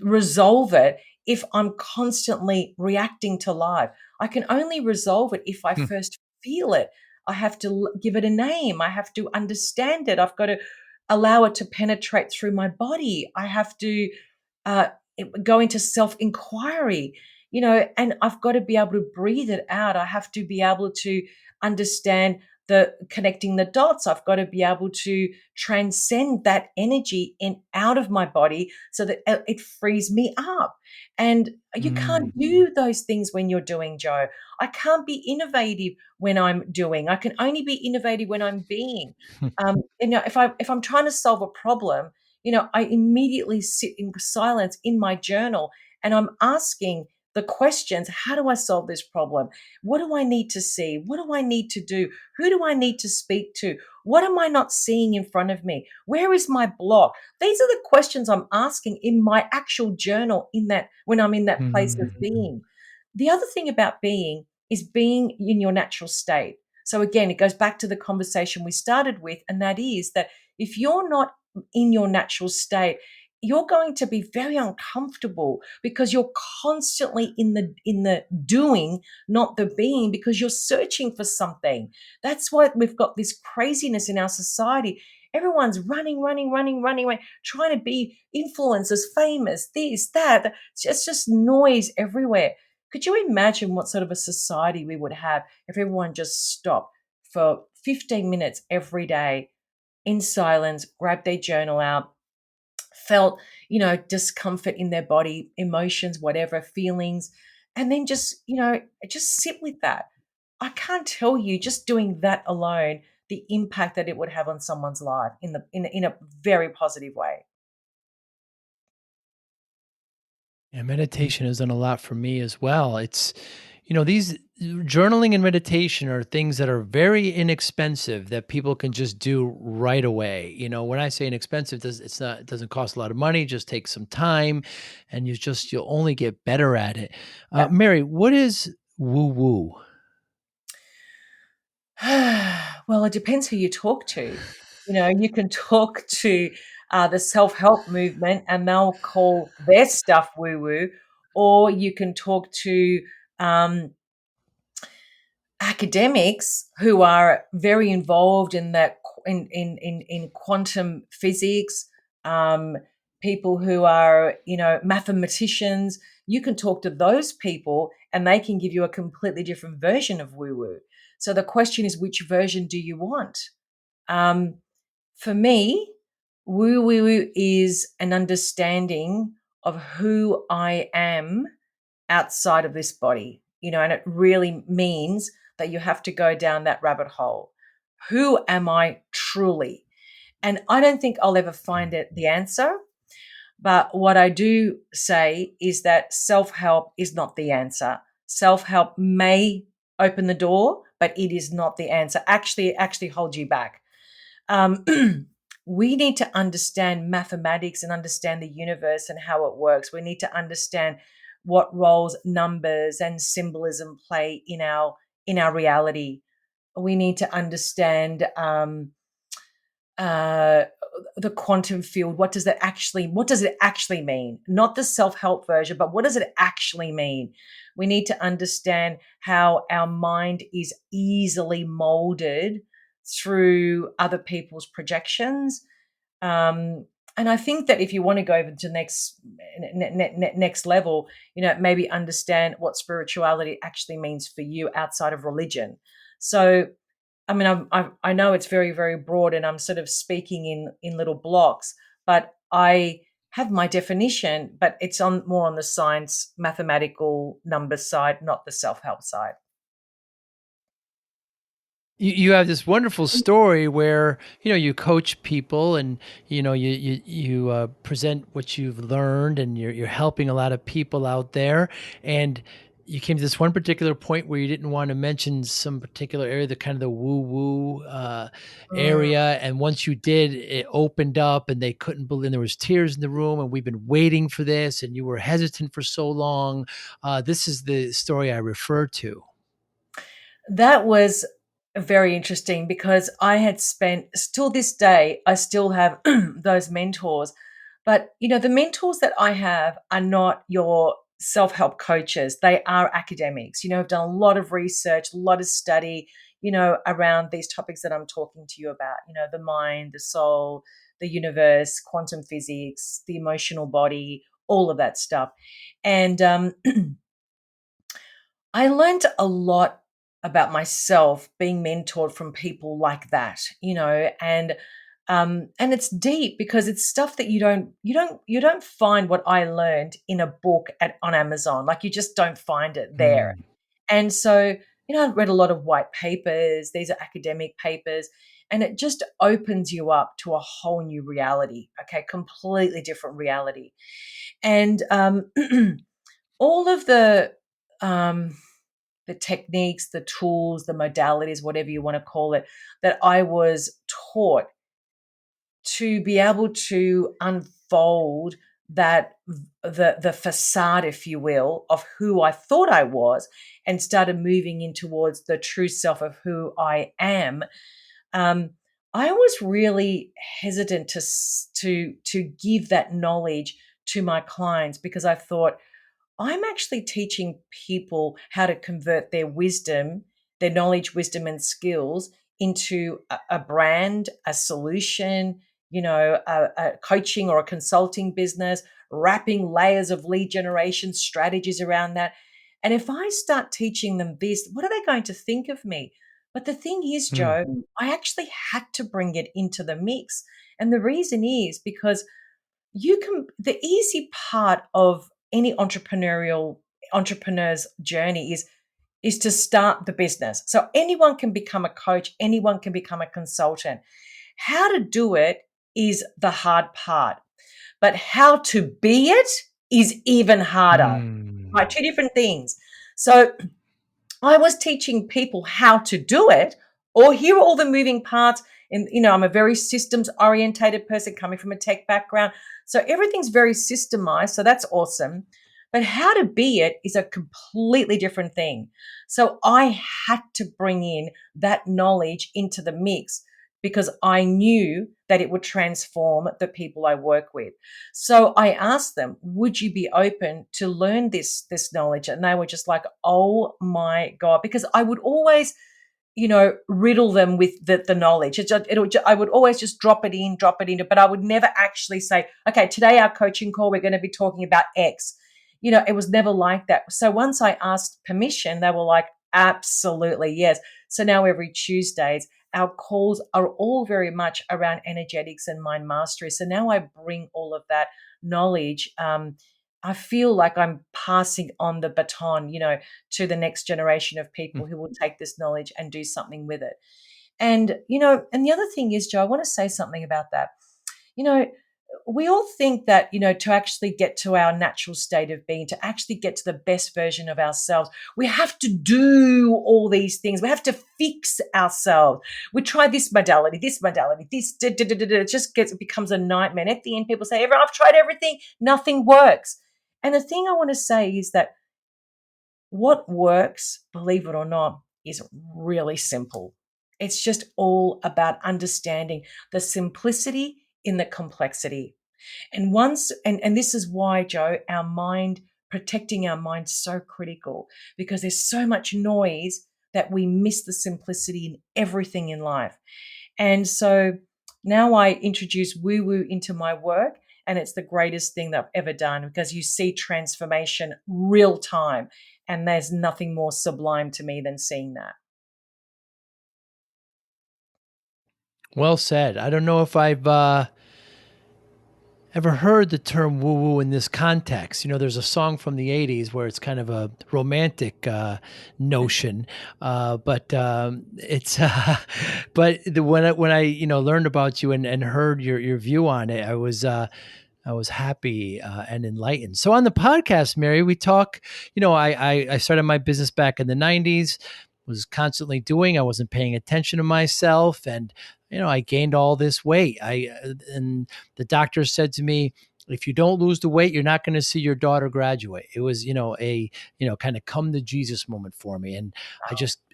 resolve it if I'm constantly reacting to life. I can only resolve it if I Hmm. first feel it. I have to give it a name. I have to understand it. I've got to allow it to penetrate through my body. I have to uh, go into self inquiry, and I've got to be able to breathe it out. I have to be able to understand the connecting the dots. I've got to be able to transcend that energy in out of my body so that it frees me up. And you can't Mm. do those things when you're doing, Joe. I can't be innovative when I'm doing. I can only be innovative when I'm being. If I'm trying to solve a problem, I immediately sit in silence in my journal and I'm asking the questions: how do I solve this problem? What do I need to see? What do I need to do? Who do I need to speak to? What am I not seeing in front of me? Where is my block? These are the questions I'm asking in my actual journal, in that when I'm in that place of Mm. being. The other thing about being is being in your natural state. So again, it goes back to the conversation we started with, and that is that if you're not in your natural state, you're going to be very uncomfortable because you're constantly in the doing, not the being, because you're searching for something. That's why we've got this craziness in our society. Everyone's running, running, running, running, running, trying to be influencers, famous, this, that. It's just noise everywhere. Could you imagine what sort of a society we would have if everyone just stopped for 15 minutes every day in silence, grabbed their journal out, felt, discomfort in their body, emotions, whatever, feelings, and then just sit with that. I can't tell you, just doing that alone, the impact that it would have on someone's life in a very positive way. And meditation has done a lot for me as well. These journaling and meditation are things that are very inexpensive that people can just do right away. When I say inexpensive, it doesn't cost a lot of money, it just takes some time and you'll only get better at it. Yeah. Mary, what is woo woo? Well, it depends who you talk to. You can talk to the self help movement and they'll call their stuff woo woo, or you can talk to um, academics who are very involved in that in quantum physics, um, people who are mathematicians. You can talk to those people and they can give you a completely different version of woo woo. So the question is, which version do you want? um, for me, woo woo is an understanding of who I am outside of this body, and it really means that you have to go down that rabbit hole. Who am I truly? And I don't think I'll ever find the answer. But what I do say is that self help is not the answer. Self help may open the door, but it is not the answer. Actually, it actually holds you back. um, we need to understand mathematics and understand the universe and how it works. We need to understand what roles numbers and symbolism play in our reality. we need to understand uh, the quantum field. What does it actually mean? Not the self-help version, but what does it actually mean? We need to understand how our mind is easily molded through other people's projections. Um, and I think that if you want to go over to the next level, maybe understand what spirituality actually means for you outside of religion. So I mean, I know it's very, very broad, and I'm sort of speaking in little blocks, but I have my definition, but it's on more on the science, mathematical numbers side, not the self help side. You have this wonderful story where, you coach people, and, you present what you've learned, and you're helping a lot of people out there. And you came to this one particular point where you didn't want to mention some particular area, the kind of the woo woo Mm. area. And once you did, it opened up and they couldn't believe, there was tears in the room, and we've been waiting for this, and you were hesitant for so long. This is the story I refer to. That was very interesting because I had spent, still this day, I still have those mentors. But, the mentors that I have are not your self help coaches. They are academics, have done a lot of research, a lot of study, around these topics that I'm talking to you about, the mind, the soul, the universe, quantum physics, the emotional body, all of that stuff. And I learned a lot about myself being mentored from people like that, and it's deep because it's stuff that you don't find what I learned in a book on Amazon. Like, you just don't find it there. Mm. And so, I've read a lot of white papers. These are academic papers, and it just opens you up to a whole new reality. Okay, completely different reality. And all of um, the techniques, the tools, the modalities, whatever you want to call it, that I was taught to be able to unfold the facade, if you will, of who I thought I was, and started moving in towards the true self of who I am. Um, I was really hesitant to give that knowledge to my clients because I thought, I'm actually teaching people how to convert their wisdom, their knowledge, wisdom, and skills into a brand, a solution, a coaching or a consulting business, wrapping layers of lead generation strategies around that. And if I start teaching them this, what are they going to think of me? But the thing is, Mm. Joe, I actually had to bring it into the mix. And the reason is because the easy part of any entrepreneur's journey is to start the business. So anyone can become a coach, anyone can become a consultant. How to do it is the hard part, but how to be it is even harder. Right, Mm. two different things. So I was teaching people how to do it, or here are all the moving parts. And, I'm a very systems orientated person coming from a tech background. So everything's very systemized. So that's awesome. But how to be it is a completely different thing. So I had to bring in that knowledge into the mix because I knew that it would transform the people I work with. So I asked them, would you be open to learn this knowledge? And they were just like, oh my God, because I would always, riddle them with the knowledge. I would always just drop it in, but I would never actually say, okay, today our coaching call, we're going to be talking about X. It was never like that. So once I asked permission, they were like, absolutely, yes. So now every Tuesdays, our calls are all very much around energetics and mind mastery. So now I bring all of that knowledge. I feel like I'm passing on the baton, to the next generation of people who will take this knowledge and do something with it. And, and the other thing is, Joe, I want to say something about that. You know, we all think that, to actually get to our natural state of being, to actually get to the best version of ourselves, we have to do all these things. We have to fix ourselves. We try this modality, this, it just it becomes a nightmare. And at the end, people say, I've tried everything, nothing works. And the thing I want to say is that what works, believe it or not, is really simple. It's just all about understanding the simplicity in the complexity. And this is why, Joe, our mind, protecting our mind is so critical, because there's so much noise that we miss the simplicity in everything in life. And so now I introduce woo woo into my work, and it's the greatest thing that I've ever done, because you see transformation real time. And there's nothing more sublime to me than seeing that. Well said. I don't know if I've ever heard the term woo woo in this context. You know, there's a song from the 80s where it's kind of a romantic notion, it's, but when I, learned about you and heard your view on it, I was happy and enlightened. So on the podcast, Mary, we talk. I started my business back in the '90s. Was constantly doing. I wasn't paying attention to myself, and I gained all this weight. And the doctor said to me, if you don't lose the weight, you're not going to see your daughter graduate. It was, a kind of come to Jesus moment for me, and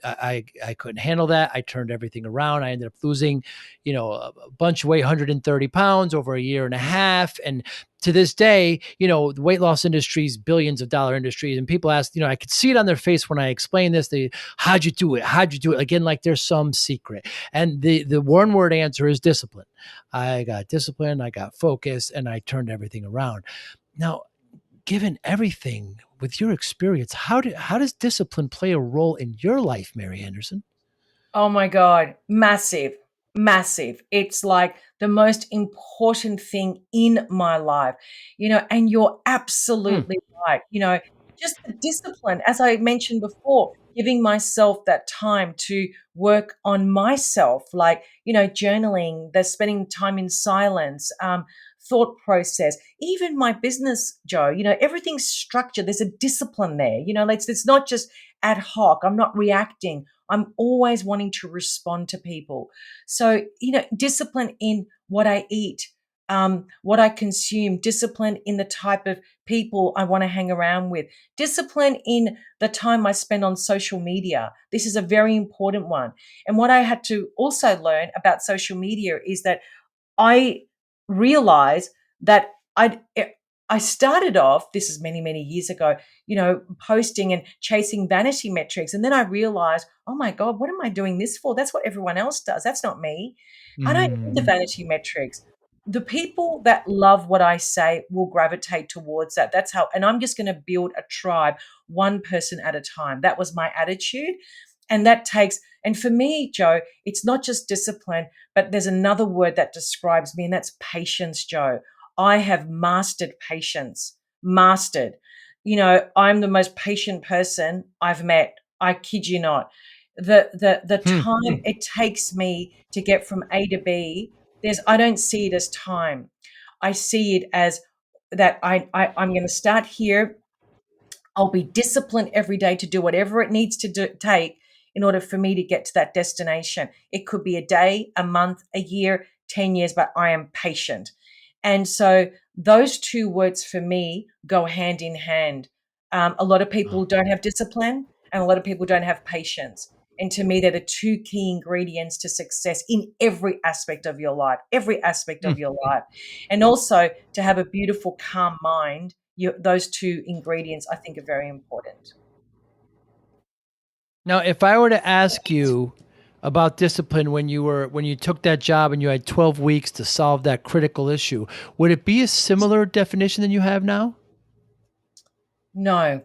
I couldn't handle that. I turned everything around. I ended up losing, a bunch of weight, 130 pounds over a year and a half, and to this day, the weight loss industry is billions of dollar industry. And people ask, I could see it on their face when I explain this. How'd you do it? How'd you do it? Again, like there's some secret. And the one word answer is discipline. I got discipline, I got focus, and I turned everything around. Now, given everything with your experience, how does discipline play a role in your life, Mary Henderson? Oh my God, massive, massive. It's like the most important thing in my life, and you're Hmm. absolutely right. Just the discipline, as I mentioned before, giving myself that time to work on myself, like, journaling, the spending time in silence, thought process, even my business, Joe, everything's structured. There's a discipline there, it's not just ad hoc. I'm not reacting. I'm always wanting to respond to people. So, discipline in what I eat, what I consume, discipline in the type of people I want to hang around with, discipline in the time I spend on social media. This is a very important one. And what I had to also learn about social media is that I realized that I started off, this is many, many years ago, posting and chasing vanity metrics. And then I realized, oh my God, what am I doing this for? That's what everyone else does. That's not me. I don't need the Mm. vanity metrics. The people that love what I say will gravitate towards that. That's how, and I'm just going to build a tribe, one person at a time. That was my attitude. And that takes, and for me, Joe, it's not just discipline, but there's another word that describes me, and that's patience, Joe. I have mastered patience, mastered. I'm the most patient person I've met. I kid you not. The Hmm. time it takes me to get from A to B, I don't see it as time. I see it as that I'm going to start here. I'll be disciplined every day to do whatever it needs to take in order for me to get to that destination. It could be a day, a month, a year, 10 years, but I am patient. And so those two words for me go hand in hand. A lot of Oh. people don't have discipline, and a lot of people don't have patience. And to me, they're the two key ingredients to success in every aspect of your life, every aspect Hmm. of your life. And also to have a beautiful, calm mind, those two ingredients I think are very important. Now, if I were to ask you about discipline when you took that job and you had 12 weeks to solve that critical issue, would it be a similar definition than you have now? No,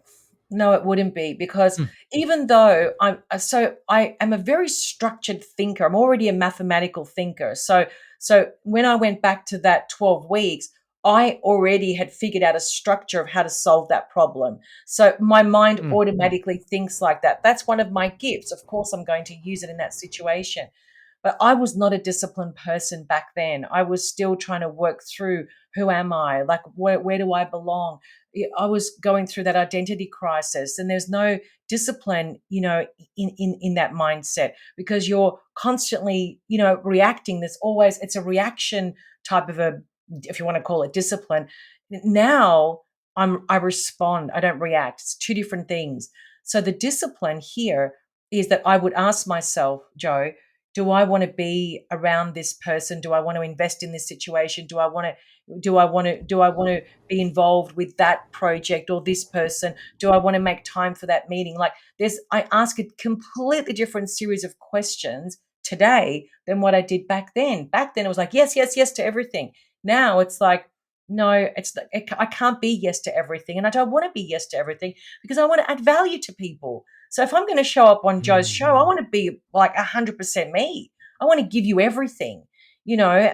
no, it wouldn't be, because Hmm. even though I am a very structured thinker. I'm already a mathematical thinker. So when I went back to that 12 weeks, I already had figured out a structure of how to solve that problem. So my mind Hmm. automatically thinks like that. That's one of my gifts. Of course, I'm going to use it in that situation. But I was not a disciplined person back then. I was still trying to work through, who am I? Like, where do I belong? I was going through that identity crisis, and there's no discipline, in that mindset, because you're constantly, reacting. It's a reaction type of a, if you want to call it discipline. Now I respond. I don't react. It's two different things. So the discipline here is that I would ask myself, Joe, Do I want to be around this person? Do I want to invest in this situation? Do I want to be involved with that project or this person? Do I want to make time for that meeting? Like, I ask a completely different series of questions today than what I did back then. Back then it was like yes, yes, yes to everything. Now it's like no, I can't be yes to everything, and I don't want to be yes to everything because I want to add value to people. So if I'm going to show up on Joe's show, I Mhm. want to be like 100% me. I want to give you everything,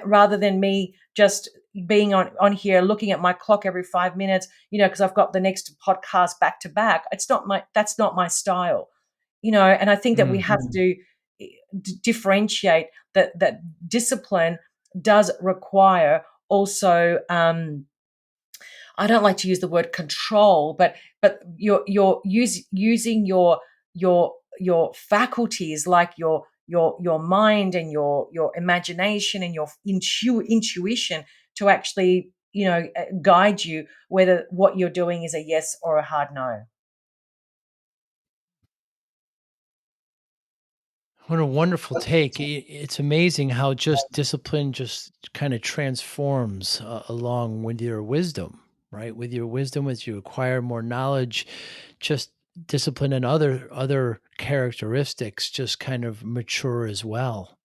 rather than me just being on here looking at my clock every 5 minutes, because I've got the next podcast back to back. That's not my style, and I think that we have Mhm. to differentiate that discipline does require also, I don't like to use the word control, but using your faculties, like your mind and your imagination and your intuition, to actually guide you whether what you're doing is a yes or a hard no. What a wonderful take. It's amazing how just discipline just kind of transforms along with your wisdom, right? With your wisdom, as you acquire more knowledge, just discipline and other characteristics just kind of mature as well.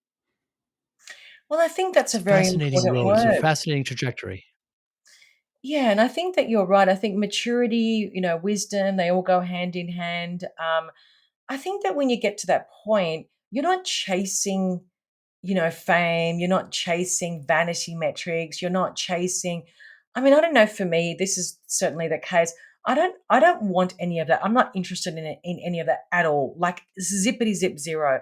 Well, I think that's It's a a very fascinating important road. It's a word. fascinating trajectory. Yeah, and I think that you're right. I think maturity, wisdom, they all go hand in hand. I think that when you get to that point, you're not chasing, fame, you're not chasing vanity metrics, you're not chasing, I mean, I don't know, for me, this is certainly the case. I don't want any of that. I'm not interested in any of that at all. Like zippity zip zero.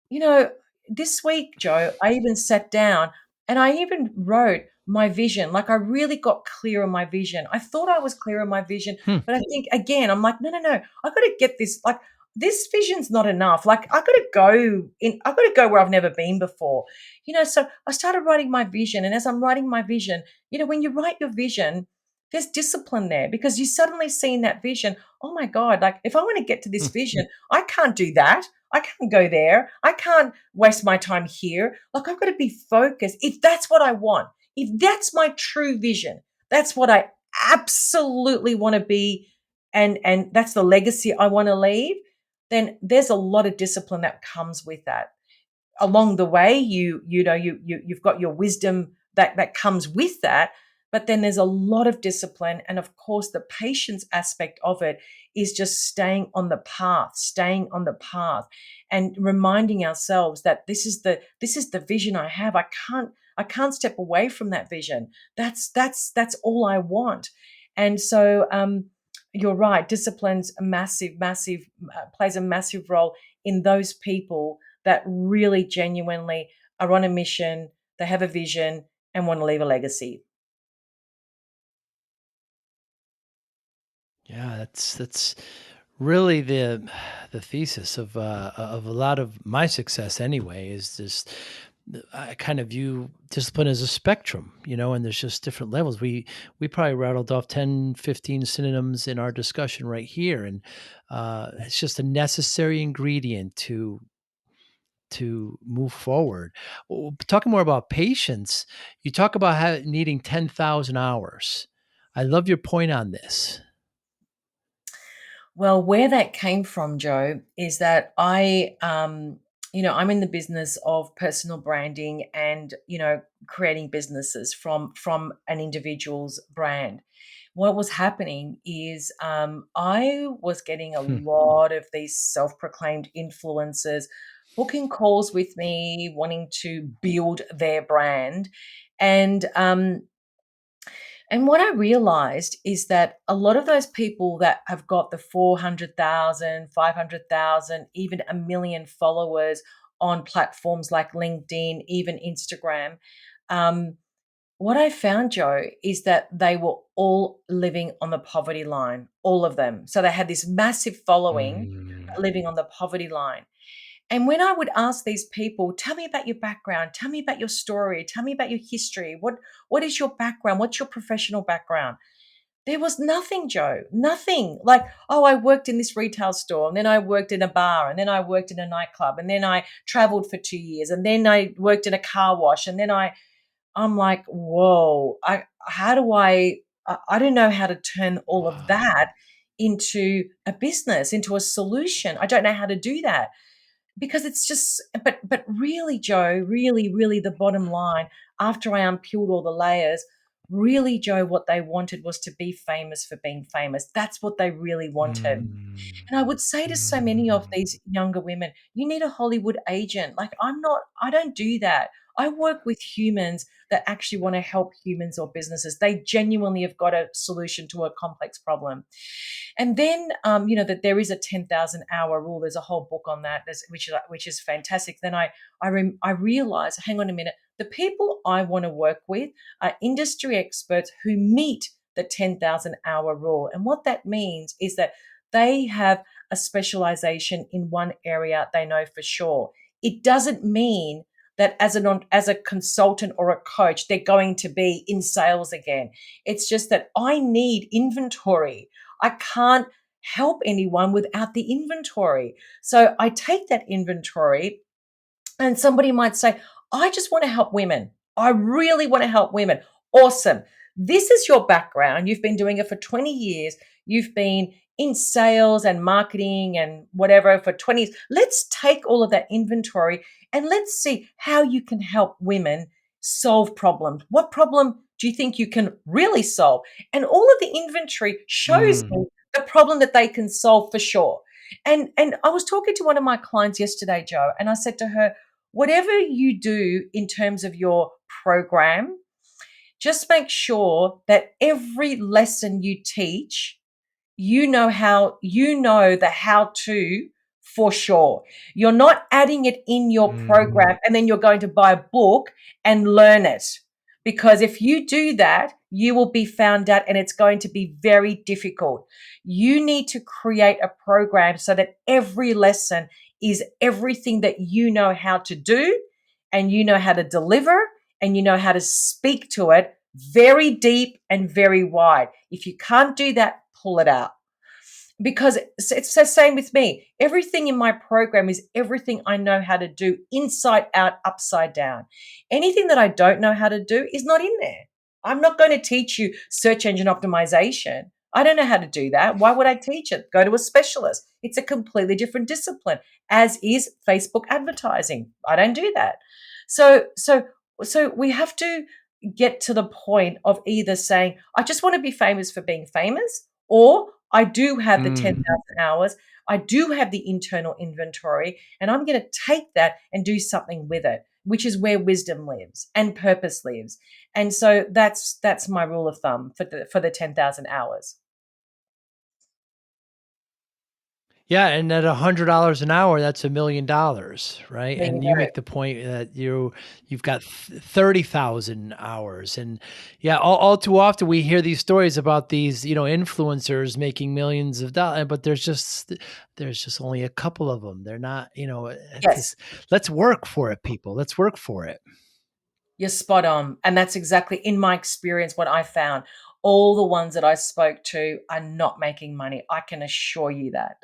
You know, this week, Joe, I even sat down and I even wrote my vision. Like, I really got clear on my vision. I thought I was clear on my vision, Hmm. but I think again, I'm like, no, no, no. I got to get this. Like, this vision's not enough. Like, I got to go where I've never been before. So I started writing my vision. And as I'm writing my vision, when you write your vision, there's discipline there because you suddenly see in that vision, oh my God, like if I want to get to this Hmm. vision, I can't do that. I can't go there. I can't waste my time here. Like, I've got to be focused. If that's what I want, if that's my true vision, that's what I absolutely want to be, and that's the legacy I want to leave, then there's a lot of discipline that comes with that. Along the way, you've got your wisdom that comes with that, but then there's a lot of discipline, and of course the patience aspect of it is just staying on the path and reminding ourselves that this is the vision I have. I can't step away from that vision. That's all I want. And so, you're right, discipline's a massive plays a massive role in those people that really genuinely are on a mission, they have a vision, and want to leave a legacy. Yeah, that's really the thesis of a lot of my success anyway. Is just I kind of view discipline as a spectrum, and there's just different levels. We probably rattled off 10, 15 synonyms in our discussion right here, and it's just a necessary ingredient to move forward. Talking more about patience, you talk about needing 10,000 hours. I love your point on this. Well, where that came from, Joe, is that I'm in the business of personal branding and creating businesses from an individual's brand. What was happening is, I was getting a Hmm. lot of these self-proclaimed influencers booking calls with me, wanting to build their brand, and what I realized is that a lot of those people that have got the 400,000, 500,000, even a million followers on platforms like LinkedIn, even Instagram, um, what I found, Joe, is that they were all living on the poverty line, all of them. So they had this massive following, Mm. living on the poverty line. And when I would ask these people, tell me about your background, tell me about your story, tell me about your history, what is your background, what's your professional background? There was nothing, Joe, nothing. Like, oh, I worked in this retail store, and then I worked in a bar, and then I worked in a nightclub, and then I traveled for 2 years, and then I worked in a car wash, and then I'm like, whoa, how do I don't know how to turn all of Wow. that into a business, into a solution. I don't know how to do that because it's just, but really, Joe, really, really the bottom line, after I unpeeled all the layers, really, Joe, what they wanted was to be famous for being famous. That's what they really wanted. Mm. And I would say to so many of Mm. these younger women, you need a Hollywood agent. Like, I don't do that. I work with humans that actually want to help humans or businesses. They genuinely have got a solution to a complex problem. And then, that there is a 10,000 hour rule. There's a whole book on that, which is fantastic. Then I realize, hang on a minute, the people I want to work with are industry experts who meet the 10,000 hour rule. And what that means is that they have a specialization in one area they know for sure. It doesn't mean that as a consultant or a coach, they're going to be in sales again. It's just that I need inventory. I can't help anyone without the inventory. So I take that inventory, and somebody might say, I just want to help women. I really want to help women. Awesome. This is your background. You've been doing it for 20 years. You've been in sales and marketing and whatever for 20 years. Let's take all of that inventory and let's see how you can help women solve problems. What problem do you think you can really solve? And all of the inventory shows Mm. me the problem that they can solve for sure. And I was talking to one of my clients yesterday, Joe, and I said to her, whatever you do in terms of your program, just make sure that every lesson you teach, you know the how to for sure. You're not adding it in your Mm. program and then you're going to buy a book and learn it. Because if you do that, you will be found out and it's going to be very difficult. You need to create a program so that every lesson is everything that you know how to do and you know how to deliver and you know how to speak to it very deep and very wide. If you can't do that, pull it out, because it's the same with me. Everything in my program is everything I know how to do inside out, upside down. Anything that I don't know how to do is not in there. I'm not going to teach you search engine optimization. I don't know how to do that. Why would I teach it? Go to a specialist. It's a completely different discipline, as is Facebook advertising. I don't do that. So, so, so we have to get to the point of either saying, I just want to be famous for being famous, or I do have the Mm. 10,000 hours. I do have the internal inventory, and I'm going to take that and do something with it, which is where wisdom lives and purpose lives. And so that's my rule of thumb for the 10,000 hours. Yeah, and at $100 an hour, that's $1,000,000, right? There you And you go. make the point that you've got 30,000 hours, and yeah, all too often we hear these stories about these, influencers making millions of dollars, but there's just only a couple of them. They're not, it's Yes, just let's work for it, people. Let's work for it. you're spot on. And that's exactly, in my experience, what I found. All the ones that I spoke to are not making money. I can assure you that.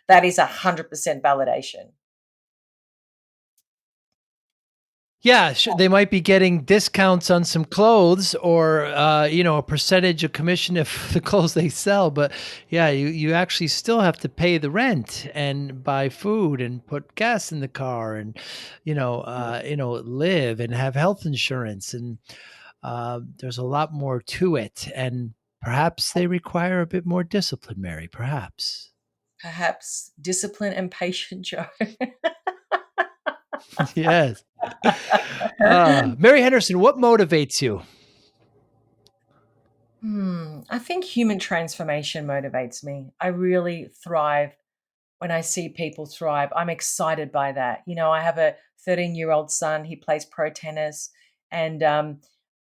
That is 100% validation. Yeah, they might be getting discounts on some clothes or, a percentage of commission if the clothes they sell, but yeah, you actually still have to pay the rent and buy food and put gas in the car and, live and have health insurance, and, there's a lot more to it, and perhaps they require a bit more discipline, Mary, perhaps. Perhaps discipline and patience, Joe. Yes. Mary Henderson, what motivates you? I think human transformation motivates me. I really thrive when I see people thrive. I'm excited by that. I have a 13-year-old son. He plays pro tennis, and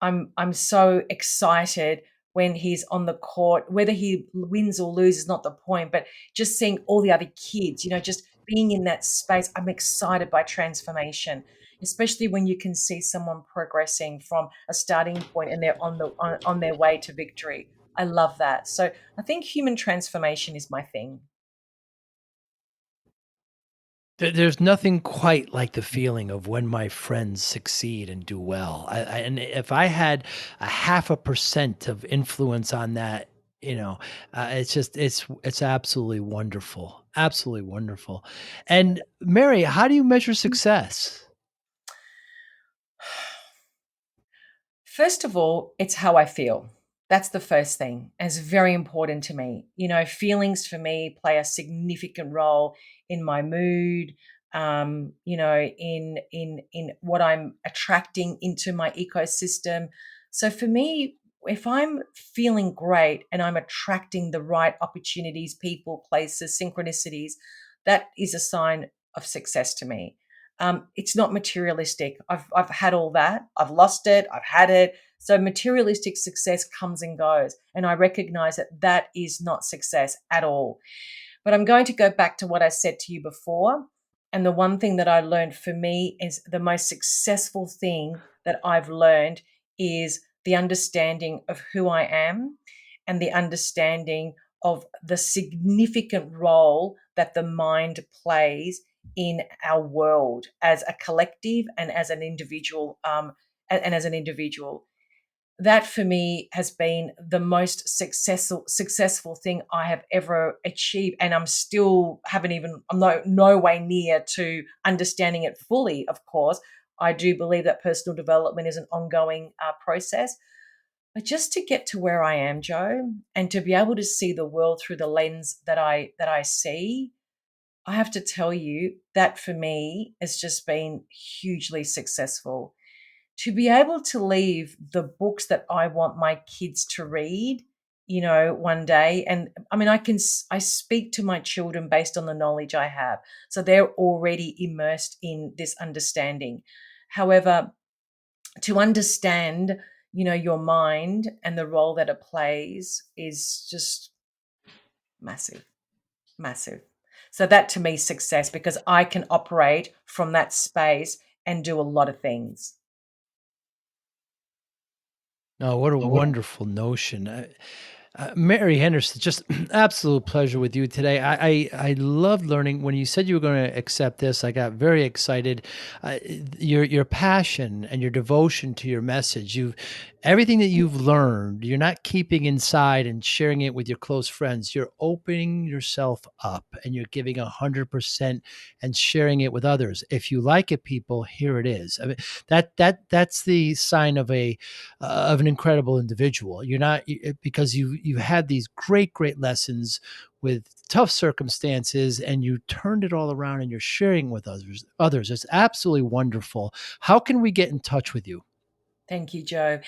I'm so excited when he's on the court. Whether he wins or loses is not the point, but just seeing all the other kids, just being in that space. I'm excited by transformation, especially when you can see someone progressing from a starting point and they're on their way to victory. I love that. So I think human transformation is my thing. There's nothing quite like the feeling of when my friends succeed and do well. And if I had a half a percent of influence on that, you know, it's just it's absolutely wonderful, absolutely wonderful. And Mary, how do you measure success? First of all, it's how I feel. That's the first thing. And it's very important to me. Feelings for me play a significant role in my mood, in what I'm attracting into my ecosystem. So for me, if I'm feeling great and I'm attracting the right opportunities, people, places, synchronicities, that is a sign of success to me. It's not materialistic. I've had all that. I've lost it. I've had it. So materialistic success comes and goes, and I recognize that that is not success at all. But I'm going to go back to what I said to you before. And the one thing that I learned for me is the most successful thing that I've learned is the understanding of who I am and the understanding of the significant role that the mind plays in our world as a collective and as an individual. And as an individual, that for me has been the most successful thing I have ever achieved, and I'm no way near to understanding it fully. Of course, I do believe that personal development is an ongoing process, but just to get to where I am, Joe, and to be able to see the world through the lens that I see, I have to tell you that for me has just been hugely successful. To be able to leave the books that I want my kids to read, one day, and I mean, I speak to my children based on the knowledge I have. So they're already immersed in this understanding. However, to understand, your mind and the role that it plays is just massive, massive. So that to me is success because I can operate from that space and do a lot of things. Oh, what a wonderful notion. Mary Henderson, just absolute pleasure with you today. I loved learning when you said you were going to accept this. I got very excited. Your passion and your devotion to your message. Everything that you've learned. You're not keeping inside and sharing it with your close friends. You're opening yourself up and you're giving 100% and sharing it with others. If you like it, people, here it is. I mean, that's the sign of an incredible individual. You're not because you had these great lessons with tough circumstances and you turned it all around and you're sharing with others. It's absolutely wonderful. How can we get in touch with you? Thank you, Joe.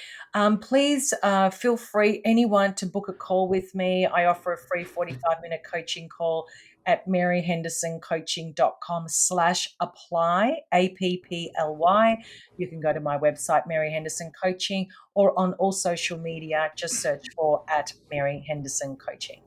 Please feel free, anyone, to book a call with me. I offer a free 45-minute coaching call at maryhendersoncoaching.com/apply, APPLY. You can go to my website, Mary Henderson Coaching, or on all social media, just search for at Mary Henderson Coaching.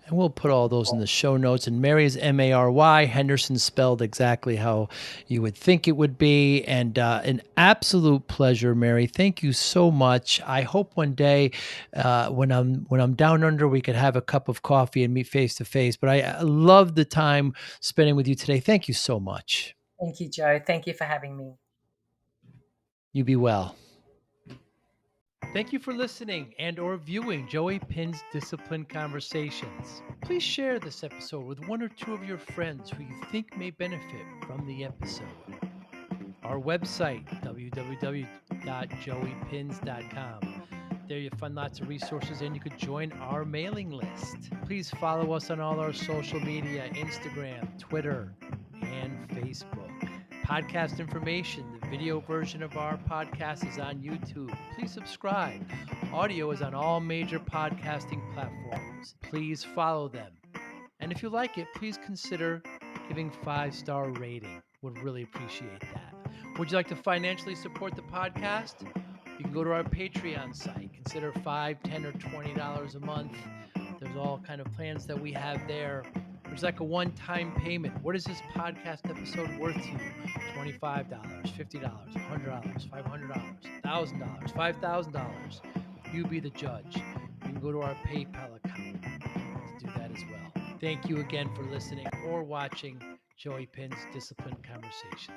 And we'll put all those in the show notes. And Mary is Mary, Henderson spelled exactly how you would think it would be. And an absolute pleasure, Mary. Thank you so much. I hope one day, when I'm down under, we could have a cup of coffee and meet face to face. But I love the time spending with you today. Thank you so much. Thank you, Joe. Thank you for having me. You be well. Thank you for listening and or viewing Joey Pin's Discipline Conversations. Please share this episode with one or two of your friends who you think may benefit from the episode. Our website, www.joeypins.com. There you'll find lots of resources and you could join our mailing list. Please follow us on all our social media, Instagram, Twitter, and Facebook. Podcast information, the video version of our podcast is on YouTube. Please subscribe. Audio is on all major podcasting platforms. Please follow them. And if you like it, please consider giving 5-star rating. Would really appreciate that. Would you like to financially support the podcast? You can go to our Patreon site. Consider $5, $10, or $20 a month. There's all kind of plans that we have there. There's like a one-time payment. What is this podcast episode worth to you? $25, $50, $100, $500, $1,000, $5,000. You be the judge. You can go to our PayPal account to do that as well. Thank you again for listening or watching Joey Pinz Disciplined Conversations.